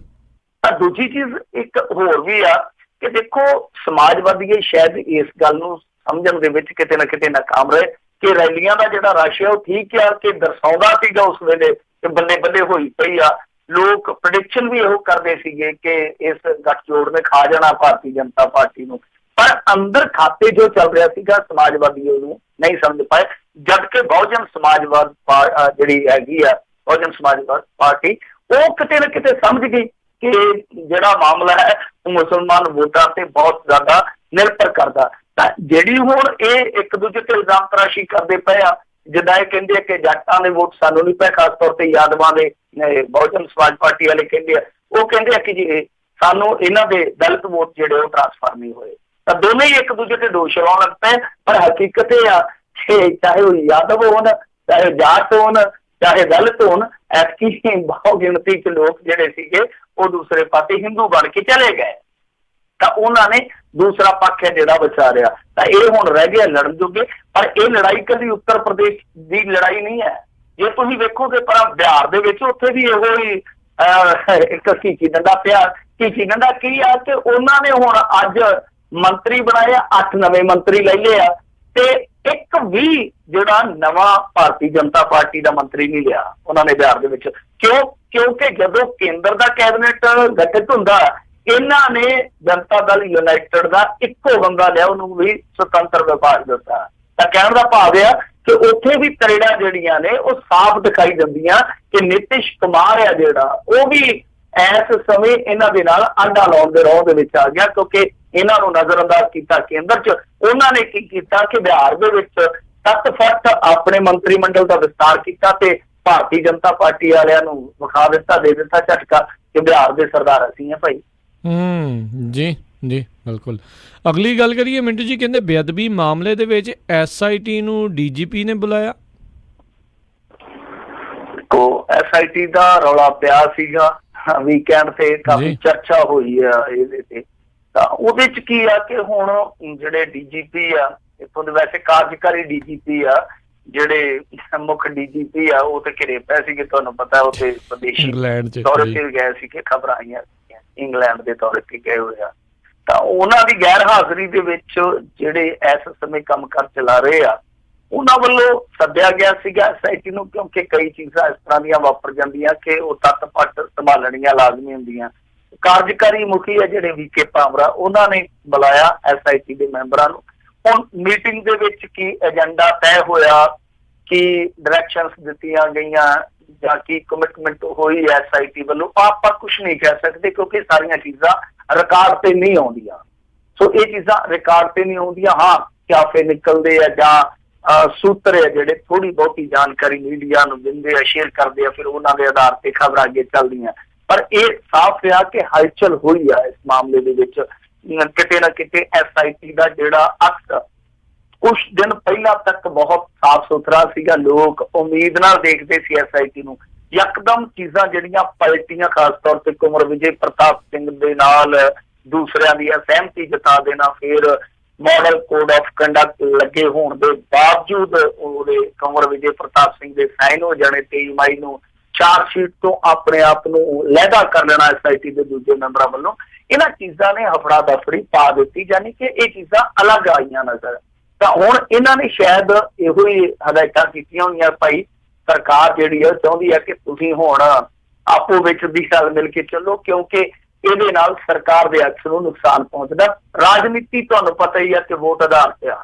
[SPEAKER 1] ਤਾਂ ਦੂਜੀ ਚੀਜ਼ ਇੱਕ ਹੋਰ ਵੀ ਆ ਕਿ ਦੇਖੋ ਸਮਾਜਵਾਦੀ ਸ਼ਾਇਦ ਇਸ ਗੱਲ ਨੂੰ ਸਮਝਣ ਦੇ ਵਿੱਚ ਕਿਤੇ ਨਾ ਕਿਤੇ ਨਾਕਾਮ ਰਹੇ ਕਿ ਰੈਲੀਆਂ ਦਾ ਜਿਹੜਾ ਰਸ਼ ਹੈ ਉਹ ਠੀਕ ਆ ਕਿ ਦਰਸਾਉਂਦਾ ਸੀਗਾ ਉਸ ਵੇਲੇ ਕਿ ਬੱਲੇ ਬੱਲੇ ਹੋਈ ਪਈ ਆ। ਲੋਕ ਪ੍ਰੈਡਿਕਸ਼ਨ ਵੀ ਇਹੋ ਕਰਦੇ ਸੀਗੇ ਕਿ ਇਸ ਗੱਠਜੋੜ ਨੇ ਖਾ ਜਾਣਾ ਭਾਰਤੀ ਜਨਤਾ ਪਾਰਟੀ ਨੂੰ, ਪਰ ਅੰਦਰ ਖਾਤੇ ਜੋ ਚੱਲ ਰਿਹਾ ਸੀਗਾ ਸਮਾਜਵਾਦੀ ਉਹਨੂੰ ਨਹੀਂ ਸਮਝ ਪਾਏ। ਜਦ ਕਿ ਬਹੁਜਨ ਸਮਾਜਵਾਦ ਜਿਹੜੀ ਹੈਗੀ ਆ ਬਹੁਜਨ ਸਮਾਜਵਾਦ ਪਾਰਟੀ ਉਹ ਕਿਤੇ ਨਾ ਕਿਤੇ ਸਮਝ ਗਈ ਕਿ ਜਿਹੜਾ ਮਾਮਲਾ ਹੈ ਉਹ ਮੁਸਲਮਾਨ ਵੋਟਾਂ ਤੇ ਬਹੁਤ ਜ਼ਿਆਦਾ ਨਿਰਭਰ ਕਰਦਾ। ਤਾਂ ਜਿਹੜੀ ਹੁਣ ਇਹ ਇੱਕ ਦੂਜੇ ਤੇ ਇਲਜ਼ਾਮ ਤਰਾਸ਼ੀ ਕਰਦੇ ਪਏ ਆ, ਜਿੱਦਾਂ ਇਹ ਕਹਿੰਦੇ ਆ ਕਿ ਜੱਟਾਂ ਦੇ ਵੋਟ ਸਾਨੂੰ ਨਹੀਂ ਪਏ, ਖਾਸ ਤੌਰ ਤੇ ਯਾਦਵਾਂ ਦੇ ਬਹੁਜਨ ਸਮਾਜ ਪਾਰਟੀ ਵਾਲੇ ਕਹਿੰਦੇ ਆ, ਉਹ ਕਹਿੰਦੇ ਆ ਕਿ ਜੀ ਸਾਨੂੰ ਇਹਨਾਂ ਦੇ ਦਲਿਤ ਵੋਟ ਜਿਹੜੇ ਉਹ ਟ੍ਰਾਂਸਫਰ ਨਹੀਂ ਹੋਏ। ਤਾਂ ਦੋਨੇ ਹੀ ਇੱਕ ਦੂਜੇ ਤੇ ਦੋਸ਼ ਲਾਉਣ ਲੱਗ ਪਏ, ਪਰ ਹਕੀਕਤ ਇਹ ਆ ਕਿ ਚਾਹੇ ਉਹ ਯਾਦਵ ਹੋਣ, ਚਾਹੇ ਜਾਟ ਹੋਣ, ਚਾਹੇ ਦਲਿਤ ਹੋਣ, ਐਤਕੀ ਬਹੁ ਗਿਣਤੀ ਚ ਲੋਕ ਜਿਹੜੇ ਸੀਗੇ ਉਹ ਦੂਸਰੇ ਪਾਸੇ ਹਿੰਦੂ ਬਣ ਕੇ ਚਲੇ ਗਏ। ਤਾਂ ਉਹਨਾਂ ਨੇ ਦੂਸਰਾ ਪੱਖ ਹੈ ਜਿਹੜਾ ਵਿਚਾਰਿਆ ਰਿਹਾ। ਤਾਂ ਇਹ ਹੁਣ ਰਹਿ ਗਿਆ ਲੜਨ ਜੋਗੇ, ਪਰ ਇਹ ਲੜਾਈ ਕਦੀ ਉੱਤਰ ਪ੍ਰਦੇਸ਼ ਦੀ ਲੜਾਈ ਨਹੀਂ ਹੈ। ਜੇ ਤੁਸੀਂ ਵੇਖੋਗੇ ਪਰ ਬਿਹਾਰ ਦੇ ਵਿੱਚ ਉੱਥੇ ਵੀ ਇਹੋ ਹੀ ਇੱਕ ਘੀਚੀ ਡੰਡਾ ਪਿਆ। ਘੀਚੀ ਡੰਡਾ ਕੀ ਆ ਕਿ ਉਹਨਾਂ ਨੇ ਹੁਣ ਅੱਜ ਮੰਤਰੀ ਬਣਾਏ ਆ, 8 ਨਵੇਂ ਮੰਤਰੀ ਲੈ ਲਏ ਆ ਤੇ ਇੱਕ ਵੀ ਜਿਹੜਾ ਨਵਾਂ ਭਾਰਤੀ ਜਨਤਾ ਪਾਰਟੀ ਦਾ ਮੰਤਰੀ ਨਹੀਂ ਲਿਆ ਉਹਨਾਂ ਨੇ ਬਿਹਾਰ ਦੇ ਵਿੱਚ। ਕਿਉਂਕਿ ਜਦੋਂ ਕੇਂਦਰ ਦਾ ਕੈਬਨਿਟ ਗਠਿਤ ਹੁੰਦਾ ਇਹਨਾਂ ਨੇ ਜਨਤਾ ਦਲ ਯੂਨਾਈਟਿਡ ਦਾ ਇੱਕੋ ਬੰਦਾ ਲਿਆ, ਉਹਨੂੰ ਵੀ ਸੁਤੰਤਰ ਵਿਭਾਗ ਦਿੱਤਾ। ਤਾਂ ਕਹਿਣ ਦਾ ਭਾਵ ਆ ਕਿ ਉੱਥੇ ਵੀ ਤਰੇੜਾਂ ਜਿਹੜੀਆਂ ਨੇ ਉਹ ਸਾਫ਼ ਦਿਖਾਈ ਦਿੰਦੀਆਂ ਕਿ ਨਿਤਿਸ਼ ਕੁਮਾਰ ਆ ਜਿਹੜਾ ਉਹ ਵੀ ਇਸ ਸਮੇਂ ਇਹਨਾਂ ਦੇ ਨਾਲ ਆਂਡਾ ਲਾਉਣ ਦੇ ਰੌਹ ਦੇ ਵਿੱਚ ਆ ਗਿਆ, ਕਿਉਂਕਿ ਇਹਨਾਂ ਨੂੰ ਨਜ਼ਰਅੰਦਾਜ਼ ਕੀਤਾ ਕੇਂਦਰ 'ਚ। ਉਹਨਾਂ ਨੇ ਕੀ ਕੀਤਾ ਕਿ ਬਿਹਾਰ ਦੇ ਵਿੱਚ ਤੱਤ-ਫੱਟ ਆਪਣੇ ਮੰਤਰੀ ਮੰਡਲ ਦਾ ਵਿਸਤਾਰ ਕੀਤਾ ਤੇ ਭਾਰਤੀ ਜਨਤਾ ਪਾਰਟੀ ਵਾਲਿਆਂ ਨੂੰ ਵਿਖਾ ਦਿੱਤਾ, ਦੇ ਦਿੱਤਾ ਝਟਕਾ ਕਿ ਬਿਹਾਰ ਦੇ ਸਰਦਾਰ ਅਸੀਂ ਆ ਭਾਈ।
[SPEAKER 2] ਜੀ ਜੀ ਬਿਲਕੁਲ। ਅਗਲੀ ਗੱਲ ਕਰੀਏ ਮਿੰਟੂ ਜੀ, ਕਹਿੰਦੇ ਬੇਅਦਬੀ ਮਾਮਲੇ ਦੇ ਵਿੱਚ SIT ਨੂੰ DGP ਨੇ ਬੁਲਾਇਆ।
[SPEAKER 1] SIT ਦਾ ਰੌਲਾ ਪਿਆ ਸੀਗਾ ਵੀਕਐਂਡ ਤੇ, ਕਾਫੀ ਚਰਚਾ ਹੋਈ ਆ ਇਹਦੇ ਤੇ। ਤਾਂ ਉਹਦੇ ਚ ਕੀ ਆ ਕਿ ਹੁਣ ਜਿਹੜੇ DGP ਆ ਇੱਥੋਂ ਦੇ, ਵੈਸੇ ਕਾਰਜਕਾਰੀ DGP ਆ, ਜਿਹੜੇ ਮੁੱਖ DGP ਆ ਉਹ ਤੇ ਘਿਰੇ ਪਏ ਸੀਗੇ, ਤੁਹਾਨੂੰ ਪਤਾ ਉਹ ਤੇ ਵਿਦੇਸ਼ੀ ਦੌਰੇ ਤੇ ਗਏ ਸੀਗੇ, ਖਬਰਾਂ ਆਈਆਂ ਇੰਗਲੈਂਡ ਦੇ ਦੌਰੇ ਤੇ ਗਏ ਹੋਏ ਆ। ਤਾਂ ਉਹਨਾਂ ਦੀ ਗੈਰ ਹਾਜ਼ਰੀ ਦੇ ਵਿੱਚ ਜਿਹੜੇ ਇਸ ਸਮੇਂ ਕੰਮ ਕਾਰ ਚਲਾ ਰਹੇ ਆ ਉਹਨਾਂ ਵੱਲੋਂ ਸੱਦਿਆ ਗਿਆ ਸੀਗਾ SIT ਨੂੰ, ਕਿਉਂਕਿ ਕਈ ਚੀਜ਼ਾਂ ਇਸ ਤਰ੍ਹਾਂ ਦੀਆਂ ਵਾਪਰ ਜਾਂਦੀਆਂ ਕਿ ਉਹ ਤੱਤ-ਪੱਟ ਸੰਭਾਲਣੀਆਂ ਲਾਜ਼ਮੀ ਹੁੰਦੀਆਂ। ਕਾਰਜਕਾਰੀ ਮੁਖੀ ਹੈ ਜਿਹੜੇ VK ਭਾਵਰਾ, ਉਹਨਾਂ ਨੇ ਬੁਲਾਇਆ SIT ਦੇ ਮੈਂਬਰਾਂ ਨੂੰ। ਹੁਣ ਮੀਟਿੰਗ ਦੇ ਵਿੱਚ ਕੀ ਏਜੰਡਾ ਤੈਅ ਹੋਇਆ ਕੀ ਡਾਇਰੈਕਸ਼ਨਸ ਦਿੱਤੀਆਂ ਗਈਆਂ ਜਾਂ ਕੀ ਕਮਿਟਮੈਂਟ ਹੋਈ SIT ਵੱਲੋਂ, ਆਪਾਂ ਕੁਝ ਨਹੀਂ ਕਹਿ ਸਕਦੇ ਕਿਉਂਕਿ ਸਾਰੀਆਂ ਚੀਜ਼ਾਂ ਰਿਕਾਰਡ ਤੇ ਨਹੀਂ ਆਉਂਦੀਆਂ। ਸੋ ਇਹ ਚੀਜ਼ਾਂ ਰਿਕਾਰਡ ਤੇ ਨਹੀਂ ਆਉਂਦੀਆਂ। ਹਾਂ, ਕਿਆਫੇ ਨਿਕਲਦੇ ਆ ਜਾਂ ਸੂਤਰ ਆ ਜਿਹੜੇ ਥੋੜੀ ਬਹੁਤੀ ਜਾਣਕਾਰੀ ਮੀਡੀਆ ਨੂੰ ਦਿੰਦੇ ਆ, ਸ਼ੇਅਰ ਕਰਦੇ ਆ, ਫਿਰ ਉਹਨਾਂ ਦੇ ਆਧਾਰ ਤੇ ਖਬਰਾਂ ਅੱਗੇ ਚੱਲਦੀਆਂ। ਪਰ ਇਹ ਸਾਫ਼ ਆ ਕਿ ਹਲਚਲ ਹੋਈ ਆ ਇਸ ਮਾਮਲੇ ਦੇ ਵਿੱਚ। ਕਿਤੇ ਨਾ ਕਿਤੇ SIT ਦਾ ਜਿਹੜਾ ਅਕਸ ਕੁਛ ਦਿਨ ਪਹਿਲਾਂ ਤੱਕ ਬਹੁਤ ਸਾਫ਼ ਸੁਥਰਾ ਸੀਗਾ, ਲੋਕ ਉਮੀਦ ਨਾਲ ਦੇਖਦੇ ਸੀ SIT ਨੂੰ। ਯਕਦਮ ਚੀਜ਼ਾਂ ਜਿਹੜੀਆਂ ਪਲਟੀਆਂ, ਖਾਸ ਤੌਰ ਤੇ ਕੁੰਵਰ ਵਿਜੇ ਪ੍ਰਤਾਪ ਸਿੰਘ ਦੇ ਨਾਲ ਦੂਸਰਿਆਂ ਦੀ ਸਹਿਮਤੀ ਜਤਾ ਦੇਣਾ, ਫਿਰ ਮਾਡਲ ਕੋਡ ਆਫ ਕੰਡਕਟ ਲੱਗੇ ਹੋਣ ਦੇ ਬਾਵਜੂਦ ਉਹਦੇ ਕੁੰਵਰ ਵਿਜੇ ਪ੍ਰਤਾਪ ਸਿੰਘ ਦੇ ਸਾਈਨ ਹੋ ਜਾਣੇ 23 ਮਈ ਨੂੰ, ਚਾਰਜਸ਼ੀਟ ਤੋਂ ਆਪਣੇ ਆਪ ਨੂੰ ਲਹਿਦਾ ਕਰ ਲੈਣਾ SIT ਦੇ ਦੂਜੇ ਮੈਂਬਰਾਂ ਵੱਲੋਂ, ਇਹਨਾਂ ਚੀਜ਼ਾਂ ਨੇ ਹਫੜਾ ਦਫੜੀ ਪਾ ਦਿੱਤੀ, ਯਾਨੀ ਕਿ ਇਹ ਚੀਜ਼ਾਂ ਅਲੱਗ ਆਈਆਂ ਨਜ਼ਰ। ਤਾਂ ਹੁਣ ਇਹਨਾਂ ਨੇ ਸ਼ਾਇਦ ਇਹੋ ਹੀ ਹਦਾਇਤਾਂ ਕੀਤੀਆਂ ਹੋਈਆਂ, ਭਾਈ ਸਰਕਾਰ ਜਿਹੜੀ ਆ ਚਾਹੁੰਦੀ ਹੈ ਕਿ ਤੁਸੀਂ ਹੁਣ ਆਪੋ ਵਿੱਚ ਦੀ ਗੱਲ ਮਿਲ ਕੇ ਚੱਲੋ, ਕਿਉਂਕਿ ਇਹਦੇ ਨਾਲ ਸਰਕਾਰ ਦੇ ਅਕਸ ਨੂੰ ਨੁਕਸਾਨ ਪਹੁੰਚਦਾ। ਰਾਜਨੀਤੀ ਤੁਹਾਨੂੰ ਪਤਾ ਹੀ ਆ ਕਿ ਵੋਟ ਆਧਾਰ ਤੇ ਆ।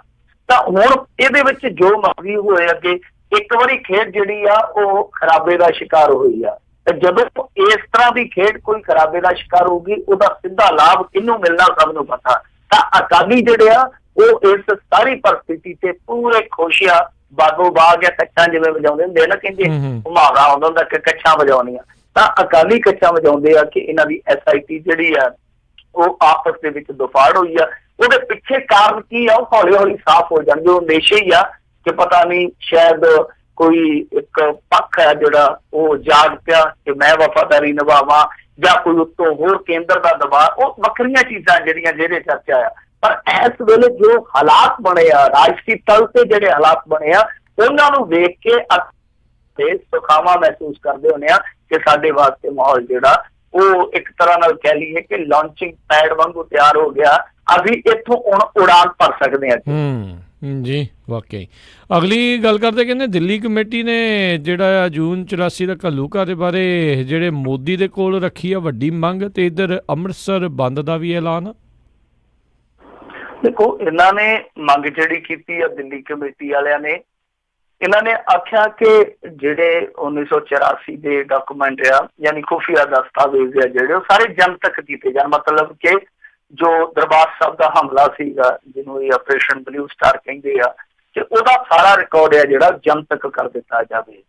[SPEAKER 1] ਤਾਂ ਹੁਣ ਇਹਦੇ ਵਿੱਚ ਜੋ ਮਰਜ਼ੀ ਹੋਏ ਅੱਗੇ, ਇੱਕ ਵਾਰੀ ਖੇਡ ਜਿਹੜੀ ਆ ਉਹ ਖਰਾਬੇ ਦਾ ਸ਼ਿਕਾਰ ਹੋਈ ਆ, ਤੇ ਜਦੋਂ ਇਸ ਤਰ੍ਹਾਂ ਦੀ ਖੇਡ ਕੋਈ ਖਰਾਬੇ ਦਾ ਸ਼ਿਕਾਰ ਹੋਊਗੀ, ਉਹਦਾ ਸਿੱਧਾ ਲਾਭ ਕਿਹਨੂੰ ਮਿਲਣਾ ਸਭ ਨੂੰ ਪਤਾ। ਤਾਂ ਅਕਾਲੀ ਜਿਹੜੇ ਆ ਉਹ ਇਸ ਸਾਰੀ ਪਰਿਸਥਿਤੀ ਤੇ ਪੂਰੇ ਖੁਸ਼ ਆ, ਬਾਗੋ ਬਾਗ ਜਾਂ ਕੱਛਾਂ ਜਿਵੇਂ ਵਜਾਉਂਦੇ ਹੁੰਦੇ ਨਾ, ਕਹਿੰਦੇ ਮੁਹਾਵਰਾ ਆਉਂਦਾ ਹੁੰਦਾ ਕਿ ਕੱਛਾਂ ਵਜਾਉਣੀਆਂ। ਤਾਂ ਅਕਾਲੀ ਕੱਛਾਂ ਵਜਾਉਂਦੇ ਆ ਕਿ ਇਹਨਾਂ ਦੀ SIT ਜਿਹੜੀ ਆ ਉਹ ਆਪਸ ਦੇ ਵਿੱਚ ਦੁਫਾੜ ਹੋਈ ਆ। ਉਹਦੇ ਪਿੱਛੇ ਕਾਰਨ ਕੀ ਆ ਉਹ ਹੌਲੀ ਹੌਲੀ ਸਾਫ਼ ਹੋ ਜਾਣਗੇ। ਉਹ ਨੇਸ਼ੇ ਹੀ ਆ ਕਿ ਪਤਾ ਨਹੀਂ ਸ਼ਾਇਦ ਕੋਈ ਇੱਕ ਪੱਖ ਹੈ ਜਿਹੜਾ ਉਹ ਜਾਗ ਪਿਆ ਕਿ ਮੈਂ ਵਫਾਦਾਰੀ ਨਿਭਾਵਾਂ, ਜਾਂ ਕੋਈ ਉੱਤੋਂ ਹੋਰ ਕੇਂਦਰ ਦਾ ਦਬਾਅ, ਉਹ ਵੱਖਰੀਆਂ ਚੀਜ਼ਾਂ ਜਿਹੜੀਆਂ ਜਿਹਦੇ ਚਰਚਾ ਆ। ਪਰ ਇਸ ਵੇਲੇ ਜੋ ਹਾਲਾਤ ਬਣੇ ਆ, ਰਾਜਸੀ ਤਲ ਤੇ ਜਿਹੜੇ ਹਾਲਾਤ ਬਣੇ ਆ, ਉਹਨਾਂ ਨੂੰ ਵੇਖ ਕੇ ਤੇ ਸੁਖਾਵਾ ਮਹਿਸੂਸ ਕਰਦੇ ਹੁੰਦੇ ਆ ਕਿ ਸਾਡੇ ਵਾਸਤੇ ਮਾਹੌਲ ਜਿਹੜਾ ਉਹ ਇੱਕ ਤਰ੍ਹਾਂ ਨਾਲ ਕਹਿ ਲਈਏ ਕਿ ਲਾਂਚਿੰਗ ਪੈਡ ਵਾਂਗੂ ਤਿਆਰ ਹੋ ਗਿਆ। ਅਸੀਂ ਇੱਥੋਂ ਹੁਣ ਉਡਾਨ ਭਰ ਸਕਦੇ ਹਾਂ।
[SPEAKER 2] ਜੀ ਵਾਕਈ। ਅਗਲੀ ਗੱਲ ਕਰਦੇ, ਕਹਿੰਦੇ ਦਿੱਲੀ ਕਮੇਟੀ ਨੇ ਜਿਹੜਾ ਜੂਨ 84 ਦਾ ਘੱਲੂਘਾਰੇ ਦੇ ਬਾਰੇ ਜਿਹੜੇ ਮੋਦੀ ਦੇ ਕੋਲ ਰੱਖੀ ਆ ਵੱਡੀ ਮੰਗ, ਤੇ ਇੱਧਰ ਅੰਮ੍ਰਿਤਸਰ ਬੰਦ ਦਾ ਵੀ ਐਲਾਨ।
[SPEAKER 1] ਦੇਖੋ, ਇਹਨਾਂ ਨੇ ਮੰਗ ਜਿਹੜੀ ਕੀਤੀ ਆ ਦਿੱਲੀ ਕਮੇਟੀ ਵਾਲਿਆਂ ਨੇ, ਇਹਨਾਂ ਨੇ ਆਖਿਆ ਕਿ ਜਿਹੜੇ 1984 ਦੇ ਡਾਕੂਮੈਂਟ ਆ, ਯਾਨੀ ਖੁਫੀਆ ਦਸਤਾਵੇਜ਼ ਆ ਜਿਹੜੇ, ਉਹ ਸਾਰੇ ਜਨਤਕ ਕੀਤੇ ਜਾਣ। ਮਤਲਬ ਕਿ ਜੋ ਦਰਬਾਰ ਸਾਹਿਬ ਦਾ ਹਮਲਾ ਸੀਗਾ, ਜਿਹਨੂੰ ਇਹ ਆਪਰੇਸ਼ਨ ਬਲੂ ਸਟਾਰ ਕਹਿੰਦੇ ਆ, ਤੇ ਉਹਦਾ ਸਾਰਾ ਰਿਕਾਰਡ ਆ ਜਿਹੜਾ ਜਨਤਕ ਕਰ ਦਿੱਤਾ ਜਾਵੇ।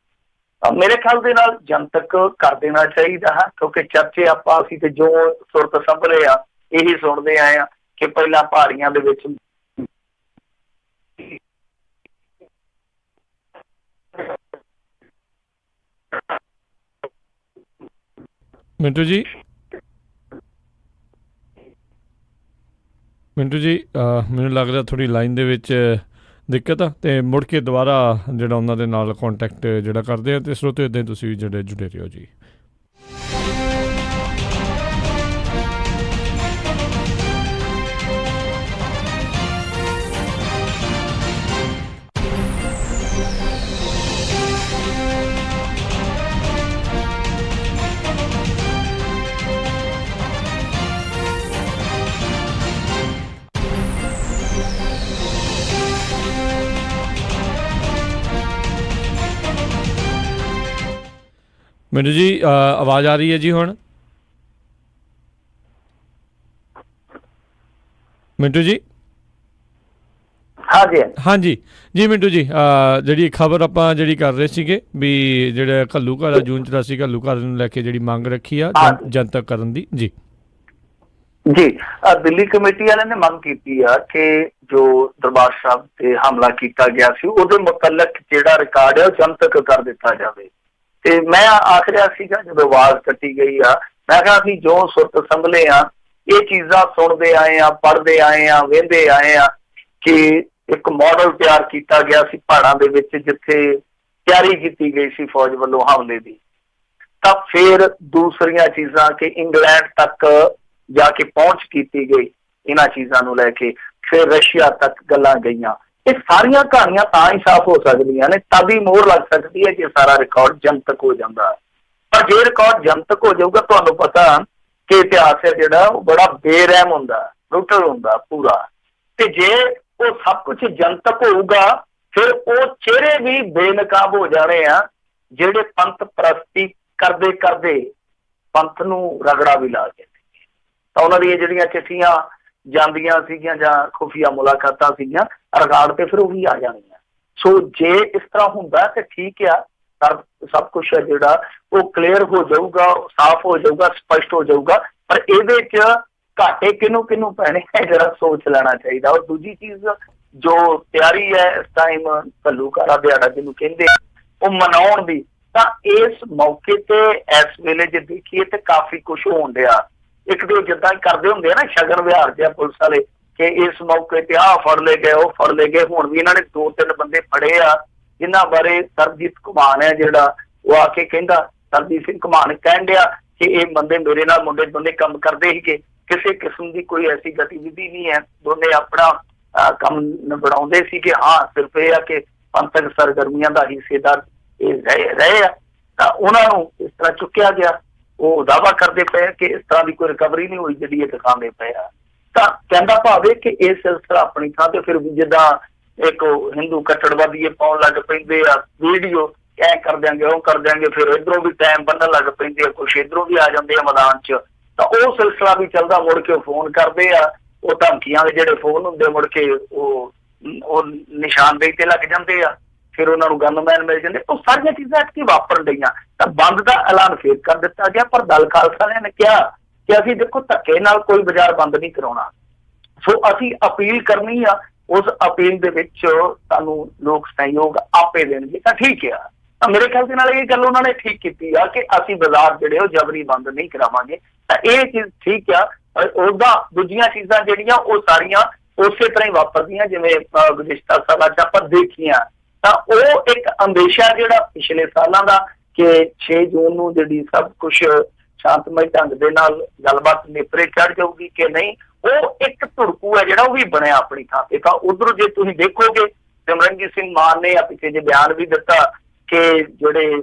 [SPEAKER 1] ਮੇਰੇ ਖਿਆਲ ਦੇ ਨਾਲ ਜਨਤਕ ਕਰ ਦੇਣਾ ਚਾਹੀਦਾ ਹੈ, ਕਿਉਂਕਿ ਚਰਚੇ ਆਪਾਂ ਅਸੀਂ ਤੇ ਜੋ ਸੁਰਤ ਸੰਭਲੇ ਆ ਇਹੀ ਸੁਣਦੇ ਆਏ ਆ ਕਿ ਪਹਿਲਾਂ ਪਹਾੜੀਆਂ ਦੇ ਵਿੱਚ
[SPEAKER 2] ਮਿੰਟੂ ਜੀ ਮੈਨੂੰ ਲੱਗਦਾ ਥੋੜ੍ਹੀ ਲਾਈਨ ਦੇ ਵਿੱਚ ਦਿੱਕਤ ਆ, ਤੇ ਮੁੜ ਕੇ ਦੁਬਾਰਾ ਜਿਹੜਾ ਉਹਨਾਂ ਦੇ ਨਾਲ ਕੰਟੈਕਟ ਜਿਹੜਾ ਕਰਦੇ ਆ। ਤੇ ਸਰੋਤੇ ਇੱਦਾਂ ਤੁਸੀਂ ਜਿਹੜੇ ਜੁੜੇ ਰਹੋ ਜੀ। ਮਿੰਟੂ ਜੀ ਆਵਾਜ਼ ਆ ਰਹੀ ਹੈ ਜੀ ਹੁਣ? ਮਿੰਟੂ ਜੀ? ਹਾਂਜੀ ਜੀ ਮਿੰਟੂ ਜੀ, ਜਿਹੜੀ ਖਬਰ ਆਪਾਂ ਜਿਹੜੀ ਕਰ ਰਹੇ ਸੀਗੇ ਵੀ ਜਿਹੜਾ ਘੱਲੂਘਾਰਾ ਜੂਨ 84 ਘੱਲੂਘਾਰੇ ਨੂੰ ਲੈ ਕੇ ਜਿਹੜੀ ਮੰਗ ਰੱਖੀ ਆ ਜਨਤਕ ਕਰਨ ਦੀ। ਜੀ
[SPEAKER 1] ਦਿੱਲੀ ਕਮੇਟੀ ਵਾਲਿਆਂ ਨੇ ਮੰਗ ਕੀਤੀ ਆ ਕਿ ਜੋ ਦਰਬਾਰ ਸਾਹਿਬ ਤੇ ਹਮਲਾ ਕੀਤਾ ਗਿਆ ਸੀ ਉਹਦੇ ਮੁਤਲਕ ਜਿਹੜਾ ਰਿਕਾਰਡ ਹੈ ਉਹ ਜਨਤਕ ਕਰ ਦਿੱਤਾ ਜਾਵੇ। ਤੇ ਮੈਂ ਆਖ ਰਿਹਾ ਸੀਗਾ ਜਦੋਂ ਆਵਾਜ਼ ਕੱਟੀ ਗਈ ਆ, ਮੈਂ ਕਿਹਾ ਅਸੀਂ ਜੋ ਸੁਰਤ ਸੰਭਲੇ ਆ, ਇਹ ਚੀਜ਼ਾਂ ਸੁਣਦੇ ਆਏ ਆ, ਪੜ੍ਹਦੇ ਆਏ ਆ, ਵੇਖਦੇ ਆਏ ਆ ਕਿ ਇੱਕ ਮਾਡਲ ਤਿਆਰ ਕੀਤਾ ਗਿਆ ਸੀ ਪਹਾੜਾਂ ਦੇ ਵਿੱਚ, ਜਿੱਥੇ ਤਿਆਰੀ ਕੀਤੀ ਗਈ ਸੀ ਫੌਜ ਵੱਲੋਂ ਹਮਲੇ ਦੀ। ਤਾਂ ਫਿਰ ਦੂਸਰੀਆਂ ਚੀਜ਼ਾਂ ਕਿ ਇੰਗਲੈਂਡ ਤੱਕ ਜਾ ਕੇ ਪਹੁੰਚ ਕੀਤੀ ਗਈ ਇਹਨਾਂ ਚੀਜ਼ਾਂ ਨੂੰ ਲੈ ਕੇ, ਫਿਰ ਰਸ਼ੀਆ ਤੱਕ ਗੱਲਾਂ ਗਈਆਂ। ਇਹ ਸਾਰੀਆਂ ਕਹਾਣੀਆਂ ਤਾਂ ਹੀ ਸਾਫ਼ ਹੋ ਸਕਦੀਆਂ ਨੇ, ਤਦ ਹੀ ਮੋਹਰ ਲੱਗ ਸਕਦੀ ਹੈ ਜੇ ਸਾਰਾ ਰਿਕਾਰਡ ਜਨਤਕ ਹੋ ਜਾਂਦਾ। ਪਰ ਜੇ ਰਿਕਾਰਡ ਜਨਤਕ ਹੋ ਜਾਊਗਾ, ਤੁਹਾਨੂੰ ਪਤਾ ਕਿ ਇਤਿਹਾਸ ਹੈ ਜਿਹੜਾ ਉਹ ਬੜਾ ਬੇਰਹਿਮ ਹੁੰਦਾ, ਬਰੂਟਲ ਹੁੰਦਾ ਪੂਰਾ। ਤੇ ਜੇ ਉਹ ਸਭ ਕੁਛ ਜਨਤਕ ਹੋਊਗਾ, ਫਿਰ ਉਹ ਚਿਹਰੇ ਵੀ ਬੇਨਕਾਬ ਹੋ ਜਾਣੇ ਆ ਜਿਹੜੇ ਪੰਥ ਪ੍ਰਸਤੀ ਕਰਦੇ ਕਰਦੇ ਪੰਥ ਨੂੰ ਰਗੜਾ ਵੀ ਲਾ ਕੇ ਤਾਂ ਉਹਨਾਂ ਦੀਆਂ ਜਿਹੜੀਆਂ ਚਿੱਠੀਆਂ ਜਾਂਦੀਆਂ ਸੀਗੀਆਂ ਜਾਂ ਖੁਫੀਆ ਮੁਲਾਕਾਤਾਂ ਸੀਗੀਆਂ ਰਿਕਾਰਡ ਤੇ ਫਿਰ ਉਹ ਵੀ ਆ ਜਾਣੀਆਂ। ਸੋ ਜੇ ਇਸ ਤਰ੍ਹਾਂ ਹੁੰਦਾ ਤੇ ਠੀਕ ਆ, ਸਭ ਕੁਛ ਹੈ ਜਿਹੜਾ ਉਹ ਕਲੀਅਰ ਹੋ ਜਾਊਗਾ, ਸਾਫ਼ ਹੋ ਜਾਊਗਾ, ਸਪਸ਼ਟ ਹੋ ਜਾਊਗਾ। ਪਰ ਇਹਦੇ 'ਚ ਘਾਟੇ ਕਿਹਨੂੰ ਪੈਣੇ ਹੈ ਜਿਹੜਾ ਸੋਚ ਲੈਣਾ ਚਾਹੀਦਾ। ਔਰ ਦੂਜੀ ਚੀਜ਼ ਜੋ ਤਿਆਰੀ ਹੈ ਇਸ ਟਾਈਮ ਘੱਲੂਘਾਰਾ ਦਿਹਾੜਾ ਜਿਹਨੂੰ ਕਹਿੰਦੇ ਉਹ ਮਨਾਉਣ ਦੀ, ਤਾਂ ਇਸ ਮੌਕੇ ਤੇ ਇਸ ਵੇਲੇ ਜੇ ਦੇਖੀਏ ਤੇ ਕਾਫੀ ਕੁਛ ਹੋਣ ਡਿਆ। ਇੱਕ ਦੋ ਜਿੱਦਾਂ ਕਰਦੇ ਹੁੰਦੇ ਆ ਨਾ ਸ਼ਗਨ ਵਿਹਾਰ ਜਿਹਾ ਪੁਲਿਸ ਵਾਲੇ ਕਿ ਇਸ ਮੌਕੇ ਤੇ ਆਹ ਫੜ ਲੈ ਗਏ, ਉਹ ਫੜ ਲੈ ਗਏ। ਹੁਣ ਵੀ ਇਹਨਾਂ ਨੇ 2-3 ਬੰਦੇ ਫੜੇ ਆ ਜਿਨ੍ਹਾਂ ਬਾਰੇ ਸਰਬਜੀਤ ਘੁਮਾਨ ਹੈ ਜਿਹੜਾ ਉਹ ਆ ਕੇ ਕਹਿੰਦਾ, ਸਰਬਜੀਤ ਸਿੰਘ ਘੁਮਾਨ ਕਹਿਣ ਡਿਆ ਕਿ ਇਹ ਬੰਦੇ ਮੇਰੇ ਨਾਲ ਮੁੰਡੇ ਕੰਮ ਕਰਦੇ ਸੀਗੇ, ਕਿਸੇ ਕਿਸਮ ਦੀ ਕੋਈ ਐਸੀ ਗਤੀਵਿਧੀ ਨਹੀਂ ਹੈ, ਦੋਨੇ ਆਪਣਾ ਕੰਮ ਨਿਬੜਾਉਂਦੇ ਸੀ ਕਿ ਹਾਂ ਸਿਰਫ ਇਹ ਆ ਕਿ ਪੰਥਕ ਸਰਗਰਮੀਆਂ ਦਾ ਹਿੱਸੇਦਾਰ ਇਹ ਰਹੇ ਆ। ਤਾਂ ਉਹਨਾਂ ਨੂੰ ਇਸ ਤਰ੍ਹਾਂ ਚੁੱਕਿਆ ਗਿਆ। ਉਹ ਦਾਅਵਾ ਕਰਦੇ ਪਏ ਕਿ ਇਸ ਤਰ੍ਹਾਂ ਦੀ ਕੋਈ ਰਿਕਵਰੀ ਨਹੀਂ ਹੋਈ ਜਿਹੜੀ ਇਹ ਦਿਖਾਉਂਦੇ ਪਏ ਆ। ਤਾਂ ਕਹਿੰਦਾ ਭਾਵੇਂ ਕਿ ਇਹ ਸਿਲਸਿਲਾ ਆਪਣੀ ਥਾਂ ਤੇ ਫਿਰ ਜਿੱਦਾਂ ਇੱਕ ਹਿੰਦੂ ਕੱਟੜਵਾਦੀ ਪਾਉਣ ਲੱਗ ਪੈਂਦੇ ਆ ਵੀਡੀਓ, ਐ ਕਰ ਦਿਆਂਗੇ ਉਹ ਕਰ ਦਿਆਂਗੇ, ਫਿਰ ਇੱਧਰੋਂ ਵੀ ਟਾਈਮ ਬੰਨਣ ਲੱਗ ਪੈਂਦੇ ਆ, ਕੁਛ ਇੱਧਰੋਂ ਵੀ ਆ ਜਾਂਦੇ ਆ ਮੈਦਾਨ 'ਚ। ਤਾਂ ਉਹ ਸਿਲਸਿਲਾ ਵੀ ਚੱਲਦਾ। ਮੁੜ ਕੇ ਉਹ ਫੋਨ ਕਰਦੇ ਆ, ਉਹ ਧਮਕੀਆਂ ਦੇ ਜਿਹੜੇ ਫੋਨ ਹੁੰਦੇ ਮੁੜ ਕੇ ਉਹ ਨਿਸ਼ਾਨਦੇਹੀ ਤੇ ਲੱਗ ਜਾਂਦੇ ਆ, ਫਿਰ ਉਹਨਾਂ ਨੂੰ ਗਨਮੈਨ ਮਿਲ ਜਾਂਦੇ। ਉਹ ਸਾਰੀਆਂ ਚੀਜ਼ਾਂ ਇੱਥੇ ਵਾਪਰਨ ਡਈਆਂ। ਤਾਂ ਬੰਦ ਦਾ ਐਲਾਨ ਫੇਰ ਕਰ ਦਿੱਤਾ ਗਿਆ। ਪਰ ਦਲ ਖਾਲਸਾ ਨੇ ਕਿਹਾ ਕਿ ਅਸੀਂ ਦੇਖੋ ਧੱਕੇ ਨਾਲ ਕੋਈ ਬਾਜ਼ਾਰ ਬੰਦ ਨਹੀਂ ਕਰਾਉਣਾ, ਸੋ ਅਸੀਂ ਅਪੀਲ ਕਰਨੀ ਆ, ਉਸ ਅਪੀਲ ਦੇ ਵਿੱਚ ਸਾਨੂੰ ਲੋਕ ਸਹਿਯੋਗ ਆਪੇ ਦੇਣਗੇ। ਤਾਂ ਠੀਕ ਆ। ਤਾਂ ਮੇਰੇ ਖਿਆਲ ਦੇ ਨਾਲ ਇਹ ਗੱਲ ਉਹਨਾਂ ਨੇ ਠੀਕ ਕੀਤੀ ਆ ਕਿ ਅਸੀਂ ਬਾਜ਼ਾਰ ਜਿਹੜੇ ਉਹ ਜਬਰੀ ਬੰਦ ਨਹੀਂ ਕਰਾਵਾਂਗੇ। ਤਾਂ ਇਹ ਚੀਜ਼ ਠੀਕ ਆ। ਉਹਦਾ ਦੂਜੀਆਂ ਚੀਜ਼ਾਂ ਜਿਹੜੀਆਂ ਉਹ ਸਾਰੀਆਂ ਉਸੇ ਤਰ੍ਹਾਂ ਹੀ ਵਾਪਰਦੀਆਂ ਜਿਵੇਂ ਗੁਜ਼ਸ਼ਤਾ ਸਾਲਾਂ 'ਚ ਆਪਾਂ ਦੇਖੀਆਂ। ਤਾਂ ਉਹ ਇੱਕ ਅੰਦੇਸ਼ਾ ਜਿਹੜਾ ਪਿਛਲੇ ਸਾਲਾਂ ਦਾ ਕਿ 6 ਜੂਨ ਨੂੰ ਜਿਹੜੀ ਸਭ ਕੁਛ ਸ਼ਾਂਤਮਈ ਢੰਗ ਦੇ ਨਾਲ ਗੱਲਬਾਤ ਨੇਪਰੇ ਚੜ੍ਹ ਜਾਊਗੀ ਕਿ ਨਹੀਂ, ਉਹ ਇੱਕ ਧੁੜਕੂ ਹੈ ਜਿਹੜਾ ਉਹ ਵੀ ਬਣਿਆ ਆਪਣੀ ਥਾਂ ਤੇ। ਤਾਂ ਉਧਰੋਂ ਜੇ ਤੁਸੀਂ ਦੇਖੋਗੇ ਸਿਮਰਨਜੀਤ ਸਿੰਘ ਮਾਨ ਨੇ ਪਿੱਛੇ ਜੇ ਬਿਆਨ ਵੀ ਦਿੱਤਾ ਕਿ ਜਿਹੜੇ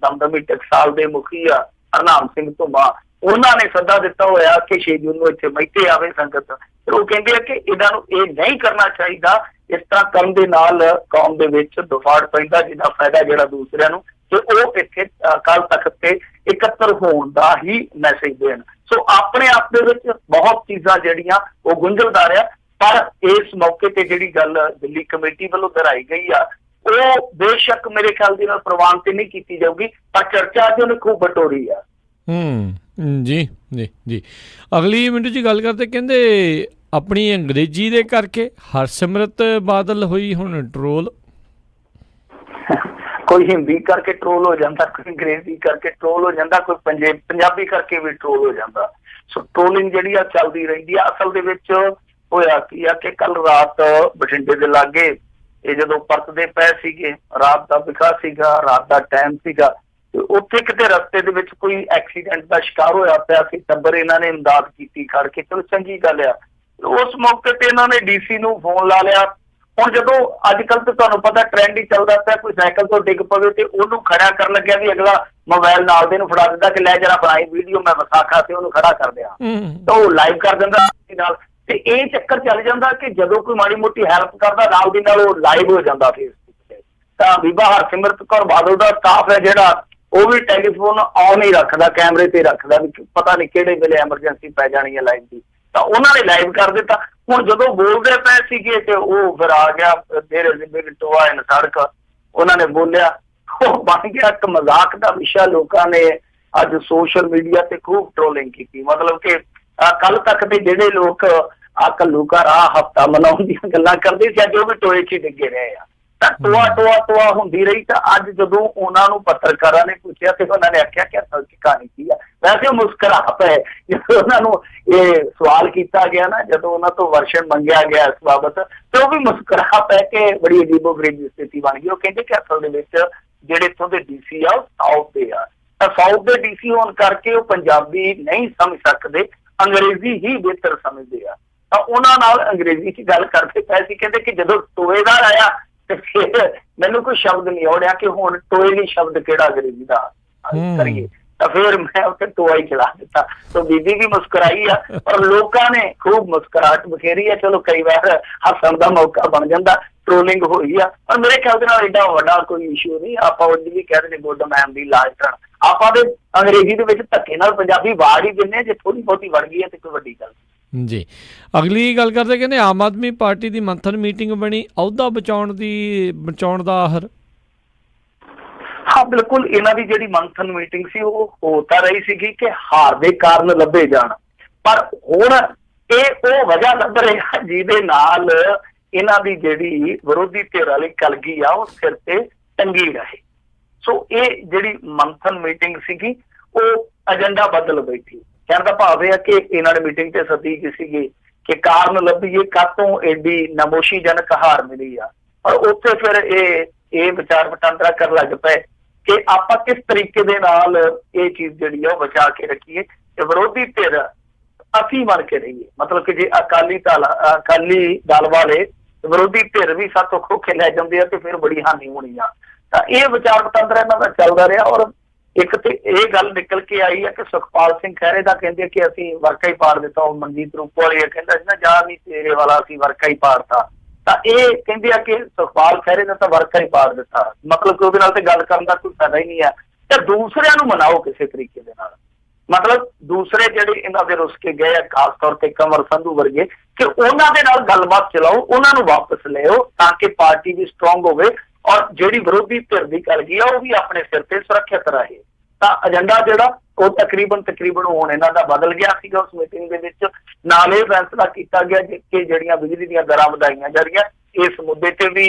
[SPEAKER 1] ਦਮਦਮੀ ਟਕਸਾਲ ਦੇ ਮੁਖੀ ਆ ਹਰਨਾਮ ਸਿੰਘ ਧੁੰਮਾ, ਉਹਨਾਂ ਨੇ ਸੱਦਾ ਦਿੱਤਾ ਹੋਇਆ ਕਿ 6 ਜੂਨ ਨੂੰ ਇੱਥੇ ਮਹਿਤੇ ਆਵੇ ਸੰਗਤ। ਫਿਰ ਉਹ ਕਹਿੰਦੇ ਆ ਕਿ ਇਹਨਾਂ ਨੂੰ ਇਹ ਨਹੀਂ ਕਰਨਾ ਚਾਹੀਦਾ। ਇਸ ਤਰ੍ਹਾਂ ਕਰਨ ਦੇ ਨਾਲ ਕੌਮ ਦੇ ਵਿੱਚ ਦੁਫਾੜ ਪੈਂਦਾ ਜਿਹਦਾ ਫਾਇਦਾ ਜਿਹੜਾ ਦੂਸਰਿਆਂ ਨੂੰ, ਤੇ ਉਹ ਇੱਥੇ ਅਕਾਲ ਤਖਤ ਤੇ ਇਕੱਤਰ ਹੋਣ ਦਾ ਹੀ ਮੈਸੇਜ ਦੇਣ। ਸੋ ਆਪਣੇ ਆਪ ਦੇ ਵਿੱਚ ਬਹੁਤ ਚੀਜ਼ਾਂ ਜਿਹੜੀਆਂ ਉਹ ਗੁੰਝਲਦਾਰ ਆ। ਪਰ ਇਸ ਮੌਕੇ ਤੇ ਜਿਹੜੀ ਗੱਲ ਦਿੱਲੀ ਕਮੇਟੀ ਵੱਲੋਂ ਦੁਹਰਾਈ ਗਈ ਆ ਉਹ ਬੇਸ਼ੱਕ ਮੇਰੇ ਖਿਆਲ ਦੇ ਨਾਲ ਪ੍ਰਵਾਨ ਤੇ ਨਹੀਂ ਕੀਤੀ ਜਾਊਗੀ, ਪਰ ਚਰਚਾ ਅੱਜ ਉਹਨੇ ਖੂਬ ਬਟੋਰੀ ਆ।
[SPEAKER 2] ਜੀ ਜੀ ਜੀ। ਅਗਲੀ ਮਿੰਟ 'ਚ ਗੱਲ ਕਰਦੇ, ਕਹਿੰਦੇ ਆਪਣੀ ਅੰਗਰੇਜ਼ੀ ਦੇ ਕਰਕੇ ਹਰਸਿਮਰਤ ਬਾਦਲ ਹੋਈ ਹੁਣ ਟਰੋਲ।
[SPEAKER 1] ਕੋਈ ਹਿੰਦੀ ਕਰਕੇ ਟਰੋਲ ਹੋ ਜਾਂਦਾ, ਕੋਈ ਅੰਗਰੇਜ਼ੀ ਕਰਕੇ ਟਰੋਲ ਹੋ ਜਾਂਦਾ, ਕੋਈ ਪੰਜਾਬੀ ਕਰਕੇ ਵੀ ਟਰੋਲ ਹੋ ਜਾਂਦਾ। ਸੋ ਟਰੋਲਿੰਗ ਜਿਹੜੀ ਆ ਚੱਲਦੀ ਰਹਿੰਦੀ ਆ। ਅਸਲ ਦੇ ਵਿੱਚ ਹੋਇਆ ਕੀ ਆ ਕਿ ਕੱਲ ਰਾਤ ਬਠਿੰਡੇ ਦੇ ਲਾਗੇ ਇਹ ਜਦੋਂ ਪਰਤਦੇ ਪਏ ਸੀਗੇ, ਰਾਤ ਦਾ ਵਿਖਾ ਸੀਗਾ, ਰਾਤ ਦਾ ਟਾਈਮ ਸੀਗਾ, ਤੇ ਉੱਥੇ ਕਿਤੇ ਰਸਤੇ ਦੇ ਵਿੱਚ ਕੋਈ ਐਕਸੀਡੈਂਟ ਦਾ ਸ਼ਿਕਾਰ ਹੋਇਆ ਪਿਆ ਸੀ। ਟੱਬਰ ਇਹਨਾਂ ਨੇ ਇਮਦਾਦ ਕੀਤੀ ਖੜ ਕੇ, ਚਲੋ ਚੰਗੀ ਗੱਲ ਆ। ਉਸ ਮੌਕੇ ਤੇ ਇਹਨਾਂ ਨੇ DC ਨੂੰ ਫੋਨ ਲਾ ਲਿਆ। ਹੁਣ ਜਦੋਂ ਅੱਜ ਕੱਲ੍ਹ ਤਾਂ ਤੁਹਾਨੂੰ ਪਤਾ ਟ੍ਰੈਂਡ ਹੀ ਚੱਲਦਾ ਪਿਆ, ਕੋਈ ਸਾਈਕਲ ਤੋਂ ਡਿੱਗ ਪਵੇ ਤੇ ਉਹਨੂੰ ਖੜਾ ਕਰਨ ਲੱਗਿਆ ਵੀ ਅਗਲਾ ਮੋਬਾਈਲ ਨਾਲ ਦੇ ਨੂੰ ਫੜਾ ਦਿੰਦਾ ਕਿ ਲੈ ਜਰਾ ਬਣਾਈ ਵੀਡੀਓ, ਮੈਂ ਵਿਸਾਖਾ ਤੇ ਉਹਨੂੰ ਖੜਾ ਕਰ ਦਿਆਂ। ਤਾਂ ਉਹ ਲਾਈਵ ਕਰ ਦਿੰਦਾ ਨਾਲ। ਤੇ ਇਹ ਚੱਕਰ ਚੱਲ ਜਾਂਦਾ ਕਿ ਜਦੋਂ ਕੋਈ ਮਾੜੀ ਮੋਟੀ ਹੈਲਪ ਕਰਦਾ ਨਾਲ ਦੀ ਨਾਲ ਉਹ ਲਾਈਵ ਹੋ ਜਾਂਦਾ ਫੇਸਬੁੱਕ ਤੇ। ਤਾਂ ਬੀਬਾ ਹਰਸਿਮਰਤ ਕੌਰ ਬਾਦਲ ਦਾ ਸਟਾਫ ਹੈ ਜਿਹੜਾ ਉਹ ਵੀ ਟੈਲੀਫੋਨ ਆਨ ਹੀ ਰੱਖਦਾ, ਕੈਮਰੇ ਤੇ ਰੱਖਦਾ ਵੀ ਪਤਾ ਨਹੀਂ ਕਿਹੜੇ ਵੇਲੇ ਐਮਰਜੈਂਸੀ ਪੈ ਜਾਣੀ ਹੈ ਲਾਈਵ ਦੀ। ਤਾਂ ਉਹਨਾਂ ਨੇ ਲਾਈਵ ਕਰ ਦਿੱਤਾ। ਹੁਣ ਜਦੋਂ ਬੋਲਦੇ ਪਏ ਸੀਗੇ ਤੇ ਉਹ ਫਿਰ ਆ ਗਿਆ ਮੇਰੇ ਟੋਆ ਇਨ ਸੜਕ, ਉਹਨਾਂ ਨੇ ਬੋਲਿਆ, ਉਹ ਬਣ ਗਿਆ ਇੱਕ ਮਜ਼ਾਕ ਦਾ ਵਿਸ਼ਾ। ਲੋਕਾਂ ਨੇ ਅੱਜ ਸੋਸ਼ਲ ਮੀਡੀਆ ਤੇ ਖੂਬ ਟ੍ਰੋਲਿੰਗ ਕੀਤੀ। ਮਤਲਬ ਕਿ ਕੱਲ ਤੱਕ ਦੇ ਜਿਹੜੇ ਲੋਕ ਘੱਲੂਘਾਰਾ ਹਫ਼ਤਾ ਮਨਾਉਣ ਦੀਆਂ ਗੱਲਾਂ ਕਰਦੇ ਸੀ, ਅੱਜ ਉਹ ਵੀ ਟੋਏ 'ਚ ਹੀ ਡਿੱਗੇ ਰਹੇ ਆ। ਤਾਂ ਟੋਆ ਹੁੰਦੀ ਰਹੀ। ਤਾਂ ਅੱਜ ਜਦੋਂ ਉਹਨਾਂ ਨੂੰ ਪੱਤਰਕਾਰਾਂ ਨੇ ਪੁੱਛਿਆ ਤੇ ਉਹਨਾਂ ਨੇ ਆਖਿਆ ਕਿ ਅਸਲ 'ਚ ਕਹਾਣੀ ਕੀ ਆ। ਵੈਸੇ ਉਹ ਮੁਸਕਰਾ ਪਏ ਜਦੋਂ ਉਹਨਾਂ ਨੂੰ ਇਹ ਸਵਾਲ ਕੀਤਾ ਗਿਆ ਨਾ, ਜਦੋਂ ਉਹਨਾਂ ਤੋਂ ਵਰਸ਼ਨ ਮੰਗਿਆ ਗਿਆ ਇਸ ਬਾਬਤ, ਤੇ ਉਹ ਵੀ ਮੁਸਕਰਾ ਪਏ ਕਿ ਬੜੀ ਅਜੀਬੋ-ਗਰੀਬ ਸਥਿਤੀ ਬਣ ਗਈ। ਉਹ ਕਹਿੰਦੇ ਕਿ ਅਸਲ ਦੇ ਵਿੱਚ ਜਿਹੜੇ ਇੱਥੋਂ ਦੇ DC ਆ ਉਹ ਸਾਊਥ ਦੇ ਆ। ਤਾਂ ਸਾਊਥ ਦੇ DC ਹੋਣ ਕਰਕੇ ਉਹ ਪੰਜਾਬੀ ਨਹੀਂ ਸਮਝ ਸਕਦੇ, ਅੰਗਰੇਜ਼ੀ ਹੀ ਬਿਹਤਰ ਸਮਝਦੇ ਆ। ਤਾਂ ਉਹਨਾਂ ਨਾਲ ਅੰਗਰੇਜ਼ੀ 'ਚ ਗੱਲ ਕਰਦੇ ਪਏ ਸੀ। ਕਹਿੰਦੇ ਕਿ ਜਦੋਂ ਟੋਏਦਾਰ ਆਇਆ ਤੇ ਫਿਰ ਮੈਨੂੰ ਕੋਈ ਸ਼ਬਦ ਨਹੀਂ ਆਉਣਿਆ ਕਿ ਹੁਣ ਟੋਏ ਲਈ ਸ਼ਬਦ ਕਿਹੜਾ ਅੰਗਰੇਜ਼ੀ ਦਾ ਕਰੀਏ। ਤਾਂ ਫਿਰ ਮੈਂ ਉੱਥੇ ਟੋਆ ਹੀ ਚਲਾ ਦਿੱਤਾ। तो बीबी भी मुस्कुराई है और लोगों ने खूब मुस्कुराहट बखेरी है। चलो कई बार हसन का मौका बन जाता, ट्रोलिंग हुई है, और मेरे ख्याल के एडा वड्डा कोई इशू नहीं। आप भी कहते हैं गुड मैन दी लाज धन, ਆਪਾਂ ਦੇ अंग्रेजी ਦੇ ਵਿੱਚ ਧੱਕੇ ਨਾਲ ਪੰਜਾਬੀ ਵਾੜ ਹੀ ਦਿੰਦੇ, ਜੇ ਥੋੜੀ ਬਹੁਤੀ ਵੜ ਗਈ ਹੈ ਤੇ ਕੋਈ ਵੱਡੀ ਗੱਲ
[SPEAKER 2] ਜੀ। ਅਗਲੀ ਗੱਲ ਕਰਦੇ, ਕਹਿੰਦੇ ਆਮ ਆਦਮੀ ਪਾਰਟੀ ਦੀ ਮੰਥਨ ਮੀਟਿੰਗ ਬਣੀ ਅਹੁਦਾ ਬਚਾਉਣ ਦਾ ਆਹਰ।
[SPEAKER 1] ਹਾਂ ਬਿਲਕੁਲ, ਇਹਨਾਂ ਦੀ ਜਿਹੜੀ ਮੰਥਨ ਮੀਟਿੰਗ ਸੀ ਉਹ ਹੋ ਤਾਂ ਰਹੀ ਸੀਗੀ ਕਿ ਹਾਰ ਦੇ ਕਾਰਨ ਲੱਭੇ ਜਾਣ, ਪਰ ਹੁਣ ਇਹ ਉਹ ਵਜ੍ਹਾ ਲੱਭ ਰਿਹਾ ਜਿਹਦੇ ਨਾਲ ਇਹਨਾਂ ਦੀ ਜਿਹੜੀ ਵਿਰੋਧੀ ਧਿਰ ਵਾਲੀ ਕਲਗੀ ਆ ਉਹ ਸਿਰ ਤੇ ਟੰਗੀ ਰਹੇ। ਸੋ ਇਹ ਜਿਹੜੀ ਮੰਥਨ ਮੀਟਿੰਗ ਸੀਗੀ ਉਹ ਏਜੰਡਾ ਬਦਲ ਬੈਠੀ। ਕਹਿਣ ਦਾ ਭਾਵ ਇਹ ਆ ਕਿ ਇਹਨਾਂ ਨੇ ਮੀਟਿੰਗ ਤੇ ਸੱਦੀ ਗਈ ਸੀਗੀ ਕਿ ਕਾਰਨ ਲੱਭੀਏ ਕਾਹਤੋਂ ਐਡੀ ਨਮੋਸ਼ੀਜਨਕ ਹਾਰ ਮਿਲੀ ਆ, ਔਰ ਉੱਥੇ ਫਿਰ ਇਹ ਵਿਚਾਰ ਵਟਾਂਦਰਾ ਕਰਨ ਲੱਗ ਪਏ ਕਿ ਆਪਾਂ ਕਿਸ ਤਰੀਕੇ ਦੇ ਨਾਲ ਇਹ ਚੀਜ਼ ਜਿਹੜੀ ਆ ਉਹ ਬਚਾ ਕੇ ਰੱਖੀਏ ਤੇ ਵਿਰੋਧੀ ਧਿਰ ਅਸੀਂ ਬਣ ਕੇ ਰਹੀਏ। ਮਤਲਬ ਕਿ ਜੇ ਅਕਾਲੀ ਦਲ ਵਾਲੇ ਵਿਰੋਧੀ ਧਿਰ ਵੀ ਸਾਥੋਂ ਖੋ ਕੇ ਲੈ ਜਾਂਦੇ ਆ ਤੇ ਫਿਰ ਬੜੀ ਹਾਨੀ ਹੋਣੀ ਆ। ਤਾਂ ਇਹ ਵਿਚਾਰ ਵਟਾਂਦਰਾ ਇਹਨਾਂ ਦਾ ਚੱਲਦਾ ਰਿਹਾ, ਔਰ ਇੱਕ ਤੇ ਇਹ ਗੱਲ ਨਿਕਲ ਕੇ ਆਈ ਹੈ ਕਿ ਸੁਖਪਾਲ ਸਿੰਘ ਖਹਿਰੇ ਦਾ ਕਹਿੰਦੇ ਕਿ ਅਸੀਂ ਵਰਕਾ ਹੀ ਪਾੜ ਦਿੱਤਾ। ਉਹ ਮਨਜੀਤ ਰੂਪੋ ਵਾਲੀ ਕਹਿੰਦਾ ਸੀ ਨਾ, ਜਾ ਨਹੀਂ ਤੇਰੇ ਵਾਲਾ ਅਸੀਂ ਵਰਕਾ ਹੀ ਪਾੜਤਾ। ਤਾਂ ਇਹ ਕਹਿੰਦੇ ਆ ਕਿ ਸੁਖਪਾਲ ਖਹਿਰੇ ਨੇ ਤਾਂ ਵਰਕਾ ਹੀ ਪਾੜ ਦਿੱਤਾ, ਮਤਲਬ ਕਿ ਉਹਦੇ ਨਾਲ ਤੇ ਗੱਲ ਕਰਨ ਦਾ ਕੋਈ ਫਾਇਦਾ ਹੀ ਨਹੀਂ ਹੈ। ਤੇ ਦੂਸਰਿਆਂ ਨੂੰ ਮਨਾਓ ਕਿਸੇ ਤਰੀਕੇ ਦੇ ਨਾਲ, ਮਤਲਬ ਦੂਸਰੇ ਜਿਹੜੇ ਇਹਨਾਂ ਦੇ ਰੁੱਸ ਕੇ ਗਏ ਆ, ਖਾਸ ਤੌਰ ਤੇ ਕੰਵਰ ਸੰਧੂ ਵਰਗੇ, ਕਿ ਉਹਨਾਂ ਦੇ ਨਾਲ ਗੱਲਬਾਤ ਚਲਾਓ, ਉਹਨਾਂ ਨੂੰ ਵਾਪਸ ਲਿਆਓ ਤਾਂ ਕਿ ਪਾਰਟੀ ਵੀ ਸਟਰੋਂਗ ਹੋਵੇ ਔਰ ਜਿਹੜੀ ਵਿਰੋਧੀ ਧਿਰ ਦੀ ਕਲਗੀ ਆ ਉਹ ਵੀ ਆਪਣੇ ਸਿਰ ਤੇ ਸੁਰੱਖਿਅਤ ਰਹੇ। ਤਾਂ ਏਜੰਡਾ ਜਿਹੜਾ ਉਹ ਤਕਰੀਬਨ ਹੁਣ ਇਹਨਾਂ ਦਾ ਬਦਲ ਗਿਆ ਸੀਗਾ। ਉਸ ਮੀਟਿੰਗ ਦੇ ਵਿੱਚ ਨਾਲ ਇਹ ਫੈਸਲਾ ਕੀਤਾ ਗਿਆ ਕਿ ਜਿਹੜੀਆਂ ਬਿਜਲੀ ਦੀਆਂ ਦਰਾਂ ਵਧਾਈਆਂ ਜਾ ਰਹੀਆਂ, ਇਸ ਮੁੱਦੇ ਤੇ ਵੀ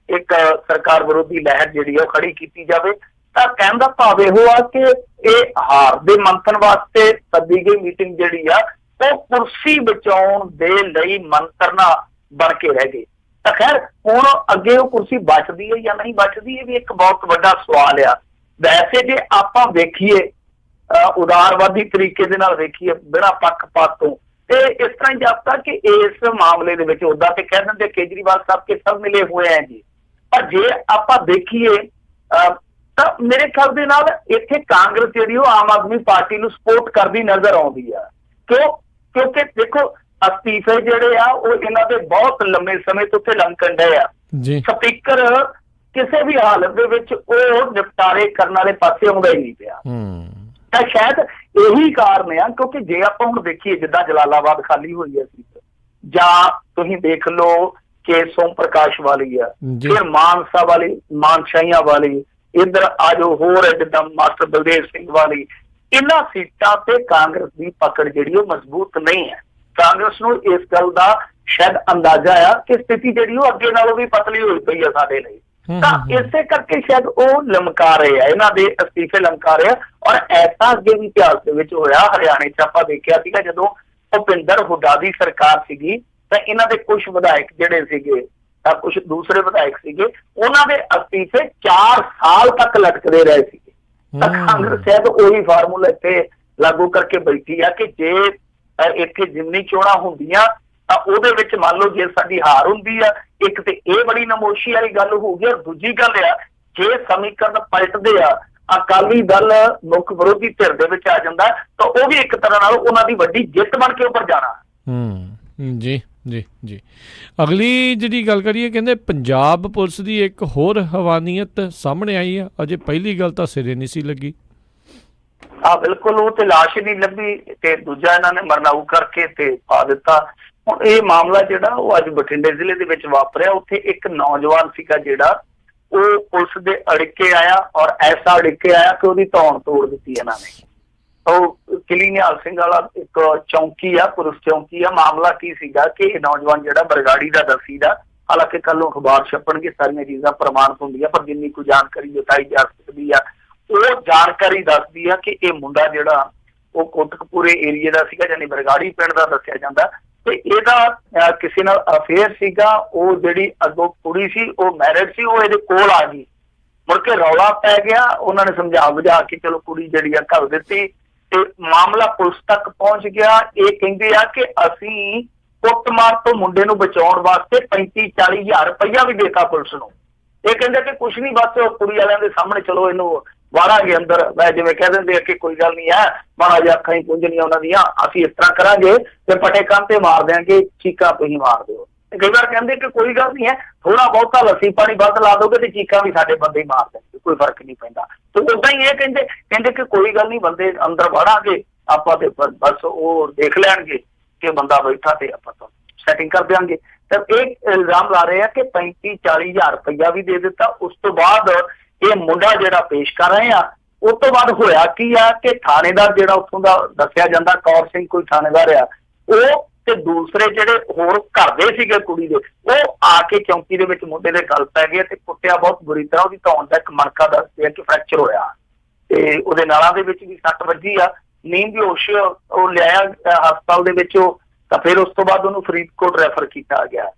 [SPEAKER 1] ਇੱਕ ਸਰਕਾਰ ਵਿਰੋਧੀ ਲਹਿਰ ਜਿਹੜੀ ਆ ਉਹ ਖੜੀ ਕੀਤੀ ਜਾਵੇ। ਤਾਂ ਕਹਿਣ ਦਾ ਭਾਵ ਇਹੋ ਆ ਕਿ ਇਹ ਹਾਰ ਦੇ ਮੰਥਨ ਵਾਸਤੇ ਸੱਦੀ ਗਈ ਮੀਟਿੰਗ ਜਿਹੜੀ ਆ ਉਹ ਕੁਰਸੀ ਬਚਾਉਣ ਦੇ ਲਈ ਮੰਤਰਨਾ ਬਣ ਕੇ ਰਹਿ ਗਈ। ਤਾਂ ਖੈਰ ਹੁਣ ਅੱਗੇ ਉਹ ਕੁਰਸੀ ਬਚਦੀ ਹੈ ਜਾਂ ਨਹੀਂ ਬਚਦੀ, ਇਹ ਵੀ ਇੱਕ ਬਹੁਤ ਵੱਡਾ ਸਵਾਲ ਆ। ਵੈਸੇ ਜੇ ਆਪਾਂ ਵੇਖੀਏ ਉਦਾਰਵਾਦੀ ਤਰੀਕੇ ਦੇ ਨਾਲ ਵੇਖੀਏ, ਬਿਨਾਂ ਪੱਖਪਾਤ ਤੋਂ, ਤੇ ਇਸ ਤਰ੍ਹਾਂ ਹੀ ਜਾਪਦਾ ਕਿ ਇਸ ਮਾਮਲੇ ਦੇ ਵਿੱਚ ਉਦਾਂ ਤੇ ਕਹਿ ਦਿੰਦੇ ਕੇਜਰੀਵਾਲ ਸਾਹਿਬ ਕੇ ਸਭ ਮਿਲੇ ਹੋਏ ਹੈ ਜੀ, ਪਰ ਜੇ ਆਪਾਂ ਦੇਖੀਏ ਤਾਂ ਮੇਰੇ ਖਿਆਲ ਦੇ ਨਾਲ ਇੱਥੇ ਕਾਂਗਰਸ ਜਿਹੜੀ ਉਹ ਆਮ ਆਦਮੀ ਪਾਰਟੀ ਨੂੰ ਸਪੋਰਟ ਕਰਦੀ ਨਜ਼ਰ ਆਉਂਦੀ ਆ। ਕਿਉਂਕਿ ਦੇਖੋ ਅਸਤੀਫੇ ਜਿਹੜੇ ਆ ਉਹ ਇਹਨਾਂ ਦੇ ਬਹੁਤ ਲੰਮੇ ਸਮੇਂ ਤੋਂ ਉੱਥੇ ਲੰਘਣ ਡਏ ਆ। ਸਪੀਕਰ ਕਿਸੇ ਵੀ ਹਾਲਤ ਦੇ ਵਿੱਚ ਉਹ ਨਿਪਟਾਰੇ ਕਰਨ ਵਾਲੇ ਪਾਸੇ ਆਉਂਦਾ ਹੀ ਨਹੀਂ ਪਿਆ। ਤਾਂ ਸ਼ਾਇਦ ਇਹੀ ਕਾਰਨ ਆ, ਕਿਉਂਕਿ ਜੇ ਆਪਾਂ ਹੁਣ ਦੇਖੀਏ ਜਿੱਦਾਂ ਜਲਾਲਾਬਾਦ ਖਾਲੀ ਹੋਈ ਹੈ ਸੀਟ, ਜਾਂ ਤੁਸੀਂ ਦੇਖ ਲਓ ਕਿ ਸੋਮ ਪ੍ਰਕਾਸ਼ ਵਾਲੀ ਆ, ਫਿਰ ਮਾਨਸਾ ਵਾਲੀ, ਮਾਨਸ਼ਾਹੀਆਂ ਵਾਲੀ, ਇੱਧਰ ਆ ਜੋ ਹੋਰ ਜਿੱਦਾਂ ਮਾਸਟਰ ਬਲਦੇਵ ਸਿੰਘ ਵਾਲੀ, ਇਹਨਾਂ ਸੀਟਾਂ ਤੇ ਕਾਂਗਰਸ ਦੀ ਪਕੜ ਜਿਹੜੀ ਉਹ ਮਜ਼ਬੂਤ ਨਹੀਂ ਹੈ। ਕਾਂਗਰਸ ਨੂੰ ਇਸ ਗੱਲ ਦਾ ਸ਼ਾਇਦ ਅੰਦਾਜ਼ਾ ਆ ਕਿ ਸਥਿਤੀ ਜਿਹੜੀ ਉਹ ਅੱਗੇ ਨਾਲੋਂ ਵੀ ਪਤਲੀ ਹੋਈ ਪਈ ਆ ਸਾਡੇ ਲਈ। ਤਾਂ ਇਸੇ ਕਰਕੇ ਸ਼ਾਇਦ ਉਹ ਲਮਕਾ ਰਹੇ ਆ, ਇਹਨਾਂ ਦੇ ਅਸਤੀਫੇ ਲਮਕਾ ਰਹੇ ਆ। ਔਰ ਐਸਾ ਅੱਗੇ ਵੀ ਇਤਿਹਾਸ ਦੇ ਵਿੱਚ ਹੋਇਆ, ਹਰਿਆਣੇ 'ਚ ਆਪਾਂ ਦੇਖਿਆ ਸੀਗਾ ਜਦੋਂ ਭੁਪਿੰਦਰ ਹੁੱਡਾ ਦੀ ਸਰਕਾਰ ਸੀਗੀ ਤਾਂ ਇਹਨਾਂ ਦੇ ਕੁਝ ਵਿਧਾਇਕ ਜਿਹੜੇ ਸੀਗੇ ਤਾਂ ਕੁਝ ਦੂਸਰੇ ਵਿਧਾਇਕ ਸੀਗੇ, ਉਹਨਾਂ ਦੇ ਅਸਤੀਫੇ 4 ਸਾਲ ਤੱਕ ਲਟਕਦੇ ਰਹੇ ਸੀਗੇ। ਤਾਂ ਕਾਂਗਰਸ ਸ਼ਾਇਦ ਉਹੀ ਫਾਰਮੂਲਾ ਇੱਥੇ ਲਾਗੂ ਕਰਕੇ ਬੈਠੀ ਆ ਕਿ ਜੇ ਇੱਥੇ ਜਿੰਨੀ ਚੋਣਾਂ ਹੁੰਦੀਆਂ ਤਾਂ ਉਹਦੇ ਵਿੱਚ ਮੰਨ ਲਓ ਜੇ ਸਾਡੀ ਹਾਰ ਹੁੰਦੀ ਆ, ਇੱਕ ਤੇ ਇਹ ਬੜੀ ਨਮੋਸ਼ੀ ਵਾਲੀ ਗੱਲ ਹੋਊਗੀ, ਔਰ ਦੂਜੀ ਗੱਲ ਆ ਜੇ ਸਮੀਕਰਨ ਪਲਟਦੇ ਆ, ਅਕਾਲੀ ਦਲ ਮੁੱਖ ਵਿਰੋਧੀ ਧਿਰ ਦੇ ਵਿੱਚ ਆ ਜਾਂਦਾ ਤਾਂ ਉਹ ਵੀ ਇੱਕ ਤਰ੍ਹਾਂ ਨਾਲ ਉਹਨਾਂ ਦੀ ਵੱਡੀ ਜਿੱਤ ਬਣ ਕੇ ਉੱਪਰ ਜਾਣਾ।
[SPEAKER 2] ਜੀ ਜੀ ਜੀ। ਅਗਲੀ ਜਿਹੜੀ ਗੱਲ ਕਰੀਏ, ਕਹਿੰਦੇ ਪੰਜਾਬ ਪੁਲਿਸ ਦੀ ਇੱਕ ਹੋਰ ਹਵਾਨੀਅਤ ਸਾਹਮਣੇ ਆਈ ਆ। ਅਜੇ ਪਹਿਲੀ ਗੱਲ ਤਾਂ ਸਿਰੇ ਨਹੀਂ ਸੀ ਲੱਗੀ।
[SPEAKER 1] ਬਿਲਕੁਲ, ਉਹ ਤੇ ਲਾਸ਼ ਹੀ ਨਹੀਂ ਲੱਭੀ ਤੇ ਦੂਜਾ ਇਹਨਾਂ ਨੇ ਮਰਨਾਊ ਕਰਕੇ ਤੇ ਪਾ ਦਿੱਤਾ। ਹੁਣ ਇਹ ਮਾਮਲਾ ਜਿਹੜਾ ਉਹ ਅੱਜ ਬਠਿੰਡੇ ਜ਼ਿਲ੍ਹੇ ਦੇ ਵਿੱਚ ਵਾਪਰਿਆ। ਉੱਥੇ ਇੱਕ ਨੌਜਵਾਨ ਸੀਗਾ ਜਿਹੜਾ ਉਹ ਪੁਲਿਸ ਦੇ ਅੜਿੱਕੇ ਆਇਆ, ਔਰ ਐਸਾ ਅੜਿੱਕੇ ਆਇਆ ਕਿ ਉਹਦੀ ਧੌਣ ਤੋੜ ਦਿੱਤੀ ਇਹਨਾਂ ਨੇ। ਉਹ ਕਿਲੀ ਨਿਹਾਲ ਸਿੰਘ ਵਾਲਾ ਇੱਕ ਚੌਂਕੀ ਆ, ਪੁਲਿਸ ਚੌਂਕੀ ਆ। ਮਾਮਲਾ ਕੀ ਸੀਗਾ ਕਿ ਇਹ ਨੌਜਵਾਨ ਜਿਹੜਾ ਬਰਗਾੜੀ ਦਾ ਦਸੀ ਦਾ, ਹਾਲਾਂਕਿ ਕੱਲ ਨੂੰ ਅਖਬਾਰ ਛਪਣਗੇ, ਸਾਰੀਆਂ ਚੀਜ਼ਾਂ ਪ੍ਰਮਾਣਿਤ ਹੁੰਦੀਆਂ, ਪਰ ਜਿੰਨੀ ਕੋਈ ਜਾਣਕਾਰੀ ਜਤਾਈ ਜਾ ਸਕਦੀ ਆ ਉਹ ਜਾਣਕਾਰੀ ਦੱਸਦੀ ਆ ਕਿ ਇਹ ਮੁੰਡਾ ਜਿਹੜਾ ਉਹ ਕੋਟਕਪੂਰੇ ਏਰੀਏ ਦਾ ਸੀਗਾ, ਯਾਨੀ ਬਰਗਾੜੀ ਪਿੰਡ ਦਾ ਦੱਸਿਆ ਜਾਂਦਾ, ਤੇ ਇਹਦਾ ਕਿਸੇ ਨਾਲ ਅਫੇਅਰ ਸੀਗਾ। ਉਹ ਜਿਹੜੀ ਅੱਗੋਂ ਕੁੜੀ ਸੀ ਉਹ ਮੈਰਿਡ ਸੀ, ਉਹ ਇਹਦੇ ਕੋਲ ਆ ਗਈ, ਮੁੜ ਕੇ ਰੌਲਾ ਪੈ ਗਿਆ। ਉਹਨਾਂ ਨੇ ਸਮਝਾ ਬੁਝਾ ਕੇ ਚਲੋ ਕੁੜੀ ਜਿਹੜੀ ਆ ਘੱਲ ਦਿੱਤੀ ਤੇ ਮਾਮਲਾ ਪੁਲਿਸ ਤੱਕ ਪਹੁੰਚ ਗਿਆ। ਇਹ ਕਹਿੰਦੇ ਆ ਕਿ ਅਸੀਂ ਕੁੱਟਮਾਰ ਤੋਂ ਮੁੰਡੇ ਨੂੰ ਬਚਾਉਣ ਵਾਸਤੇ 35-40 ਹਜ਼ਾਰ ਰੁਪਈਆ ਵੀ ਦੇਤਾ ਪੁਲਿਸ ਨੂੰ। ਇਹ ਕਹਿੰਦੇ ਕਿ ਕੁਛ ਨਹੀਂ, ਬਸ ਕੁੜੀ ਵਾਲਿਆਂ ਦੇ ਸਾਹਮਣੇ ਚਲੋ ਇਹਨੂੰ ਵਾੜਾਂਗੇ ਅੰਦਰ, ਮੈਂ ਜਿਵੇਂ ਕਹਿ ਦਿੰਦੇ ਆ ਕਿ ਕੋਈ ਗੱਲ ਨਹੀਂ ਹੈ, ਮਾੜਾ ਜਿਹਾ ਅੱਖਾਂ ਹੀ ਪੁੰਝਣੀਆਂ ਉਹਨਾਂ ਦੀਆਂ, ਅਸੀਂ ਇਸ ਤਰ੍ਹਾਂ ਕਰਾਂਗੇ ਤੇ ਪਟੇ ਕੰਨ ਤੇ ਮਾਰ ਦਿਆਂਗੇ, ਚੀਕਾਂ ਤੁਸੀਂ ਮਾਰ ਦਿਓ। ਕਈ ਵਾਰ ਕਹਿੰਦੇ ਕਿ ਕੋਈ ਗੱਲ ਨਹੀਂ ਹੈ, ਥੋੜਾ ਬਹੁਤਾ ਲੱਸੀ ਪਾਣੀ ਵੱਧ ਲਾ ਦੋਗੇ ਤੇ ਚੀਕਾਂ ਵੀ ਸਾਡੇ ਬੰਦੇ ਹੀ ਮਾਰ ਦੇਣਗੇ, ਕੋਈ ਫਰਕ ਨਹੀਂ ਪੈਂਦਾ। ਤੇ ਉਦਾਂ ਹੀ ਇਹ ਕਹਿੰਦੇ ਕਿ ਕੋਈ ਗੱਲ ਨਹੀਂ, ਬੰਦੇ ਅੰਦਰ ਵੜਾਂਗੇ ਆਪਾਂ ਤੇ ਬਸ ਉਹ ਦੇਖ ਲੈਣਗੇ ਕਿ ਬੰਦਾ ਬੈਠਾ ਤੇ ਆਪਾਂ ਤਾਂ ਸੈਟਿੰਗ ਕਰ ਦਿਆਂਗੇ। ਤਾਂ ਇਹ ਇਲਜ਼ਾਮ ਲਾ ਰਹੇ ਆ ਕਿ 35-40 ਹਜ਼ਾਰ ਰੁਪਈਆ ਵੀ ਦੇ ਦਿੱਤਾ। ਉਸ ਤੋਂ ਬਾਅਦ ਇਹ ਮੁੰਡਾ ਜਿਹੜਾ ਪੇਸ਼ ਕਰ ਰਹੇ ਆ, ਉਸ ਤੋਂ ਬਾਅਦ ਹੋਇਆ ਕੀ ਆ ਕਿ ਥਾਣੇਦਾਰ ਜਿਹੜਾ ਉੱਥੋਂ ਦਾ ਦੱਸਿਆ ਜਾਂਦਾ, ਕੌਰ ਸਿੰਘ ਕੋਈ ਥਾਣੇਦਾਰ ਆ, ਉਹ ਤੇ ਦੂਸਰੇ ਜਿਹੜੇ ਹੋਰ ਘਰ ਦੇ ਸੀਗੇ ਕੁੜੀ ਦੇ, ਉਹ ਆ ਕੇ ਚੌਂਕੀ ਦੇ ਵਿੱਚ ਮੁੰਡੇ ਦੇ ਗਲ ਪੈ ਗਏ ਤੇ ਕੁੱਟਿਆ ਬਹੁਤ ਬੁਰੀ ਤਰ੍ਹਾਂ। ਉਹਦੀ ਧੌਣ ਦਾ ਇੱਕ ਮਣਕਾ ਦੱਸਦੇ ਆ ਕਿ ਫ੍ਰੈਕਚਰ ਹੋਇਆ ਤੇ ਉਹਦੇ ਨਾਲਾਂ ਦੇ ਵਿੱਚ ਵੀ ਸੱਟ ਵੱਜੀ ਆ, ਨੀਂਦ ਬੇਹੋਸ਼ ਉਹ ਲਿਆਇਆ ਹਸਪਤਾਲ ਦੇ ਵਿੱਚ ਉਹ, ਤਾਂ ਫਿਰ ਉਸ ਤੋਂ ਬਾਅਦ ਉਹਨੂੰ ਫਰੀਦਕੋਟ ਰੈਫਰ ਕੀਤਾ ਗਿਆ।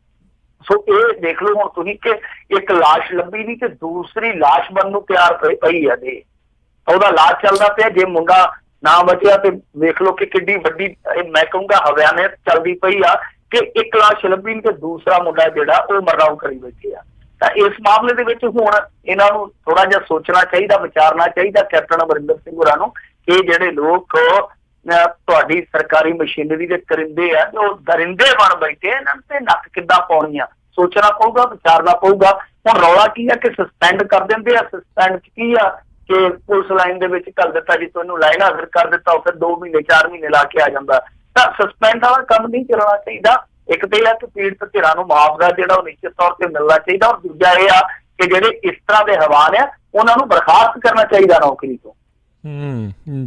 [SPEAKER 1] ਸੋ ਇਹ ਦੇਖ ਲਓ ਹੁਣ ਤੁਸੀਂ ਕਿ ਇੱਕ ਲਾਸ਼ ਲੱਭੀ ਨਹੀਂ ਤੇ ਦੂਸਰੀ ਲਾਸ਼ ਬਣਨ ਨੂੰ ਤਿਆਰ ਪਈ ਆ ਦੇ, ਉਹਦਾ ਇਲਾਜ ਚੱਲਦਾ ਪਿਆ। ਜੇ ਮੁੰਡਾ ਨਾ ਬਚਿਆ ਤੇ ਵੇਖ ਲਓ ਕਿ ਕਿੱਡੀ ਵੱਡੀ ਮੈਂ ਕਹੂੰਗਾ ਹਵਿਆਨਤ ਚੱਲਦੀ ਪਈ ਆ ਕਿ ਇੱਕ ਲਾਸ਼ ਲੱਭੀ ਨਹੀਂ ਤੇ ਦੂਸਰਾ ਮੁੰਡਾ ਜਿਹੜਾ ਉਹ ਮਰਨਾਉ ਕਰੀ ਬੈਠੇ ਆ। ਤਾਂ ਇਸ ਮਾਮਲੇ ਦੇ ਵਿੱਚ ਹੁਣ ਇਹਨਾਂ ਨੂੰ ਥੋੜਾ ਜਿਹਾ ਸੋਚਣਾ ਚਾਹੀਦਾ, ਵਿਚਾਰਨਾ ਚਾਹੀਦਾ ਕੈਪਟਨ ਅਮਰਿੰਦਰ ਸਿੰਘ ਹੋਰਾਂ ਨੂੰ ਕਿ ਜਿਹੜੇ ਲੋਕ ਤੁਹਾਡੀ ਸਰਕਾਰੀ ਮਸ਼ੀਨਰੀ ਦੇ ਕਰਿੰਦੇ ਆ, ਉਹ ਦਰਿੰਦੇ ਬਣ ਬੈਠੇ, ਇਹਨਾਂ ਤੇ ਨੱਕ ਕਿੱਦਾਂ ਪਾਉਣੀ ਆ, ਸੋਚਣਾ ਪਊਗਾ, ਵਿਚਾਰਨਾ ਪਊਗਾ। ਹੁਣ ਰੌਲਾ ਕੀ ਆ ਕਿ ਸਸਪੈਂਡ ਕਰ ਦਿੰਦੇ ਆ। ਸਸਪੈਂਡ ਚ ਕੀ ਆ ਕਿ ਪੁਲਿਸ ਲਾਈਨ ਦੇ ਵਿੱਚ ਕਰ ਦਿੱਤਾ, ਜੀ ਤੁਹਾਨੂੰ ਲਾਈਨ ਹਾਜ਼ਰ ਕਰ ਦਿੱਤਾ, ਉਹ ਫਿਰ 2 ਮਹੀਨੇ 4 ਮਹੀਨੇ ਲਾ ਕੇ ਆ ਜਾਂਦਾ। ਤਾਂ ਸਸਪੈਂਡ ਵਾਲਾ ਕੰਮ ਨਹੀਂ ਚੱਲਣਾ ਚਾਹੀਦਾ। ਇੱਕ ਤੇ ਇਹ ਆ ਕਿ ਪੀੜਤ ਧਿਰਾਂ ਨੂੰ ਮੁਆਵਜ਼ਾ ਜਿਹੜਾ ਉਹ ਨਿਸ਼ਚਿਤ ਤੌਰ ਤੇ ਮਿਲਣਾ ਚਾਹੀਦਾ, ਔਰ ਦੂਜਾ ਇਹ ਆ ਕਿ ਜਿਹੜੇ ਇਸ ਤਰ੍ਹਾਂ ਦੇ ਹਵਾਨ ਆ ਉਹਨਾਂ ਨੂੰ ਬਰਖਾਸਤ ਕਰਨਾ ਚਾਹੀਦਾ ਨੌਕਰੀ ਤੋਂ।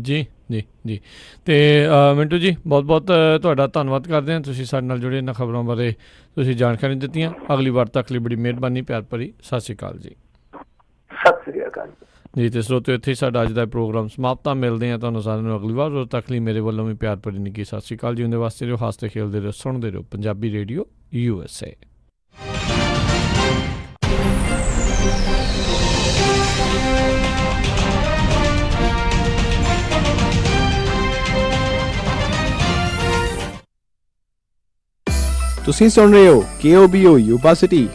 [SPEAKER 2] ਜੀ ਜੀ ਜੀ। ਤੇ ਮਿੰਟੂ ਜੀ ਬਹੁਤ ਬਹੁਤ ਤੁਹਾਡਾ ਧੰਨਵਾਦ ਕਰਦੇ ਹਾਂ, ਤੁਸੀਂ ਸਾਡੇ ਨਾਲ ਜੁੜੇ ਇਹਨਾਂ ਖਬਰਾਂ ਬਾਰੇ ਤੁਸੀਂ ਜਾਣਕਾਰੀ ਦਿੱਤੀਆਂ। ਅਗਲੀ ਵਾਰ ਤੱਕ ਲਈ ਬੜੀ ਮਿਹਰਬਾਨੀ, ਪਿਆਰ ਭਰੀ ਸਤਿ ਸ਼੍ਰੀ ਅਕਾਲ ਜੀ।
[SPEAKER 1] ਸਤਿ ਸ਼੍ਰੀ ਅਕਾਲ
[SPEAKER 2] ਜੀ। ਤੇ ਸਰੋਤਿਓ ਇੱਥੇ ਸਾਡਾ ਅੱਜ ਦਾ ਪ੍ਰੋਗਰਾਮ ਸਮਾਪਤ ਆ। ਮਿਲਦੇ ਹਾਂ ਤੁਹਾਨੂੰ ਸਾਰਿਆਂ ਨੂੰ ਅਗਲੀ ਵਾਰ। ਉਦੋਂ ਤੱਕ ਲਈ ਮੇਰੇ ਵੱਲੋਂ ਵੀ ਪਿਆਰ ਭਰੀ ਨਿੱਘੀ ਸਤਿ ਸ਼੍ਰੀ ਅਕਾਲ ਜੀ। ਉਹਦੇ ਵਾਸਤੇ ਰਹੋ, ਹੱਸਦੇ ਖੇਲਦੇ ਰਹੋ, ਸੁਣਦੇ ਰਹੋ ਪੰਜਾਬੀ ਰੇਡੀਓ USA।
[SPEAKER 3] ਤੁਸੀਂ ਸੁਣ ਰਹੇ ਹੋ KOBO ਯੂਬਾ ਸਿਟੀ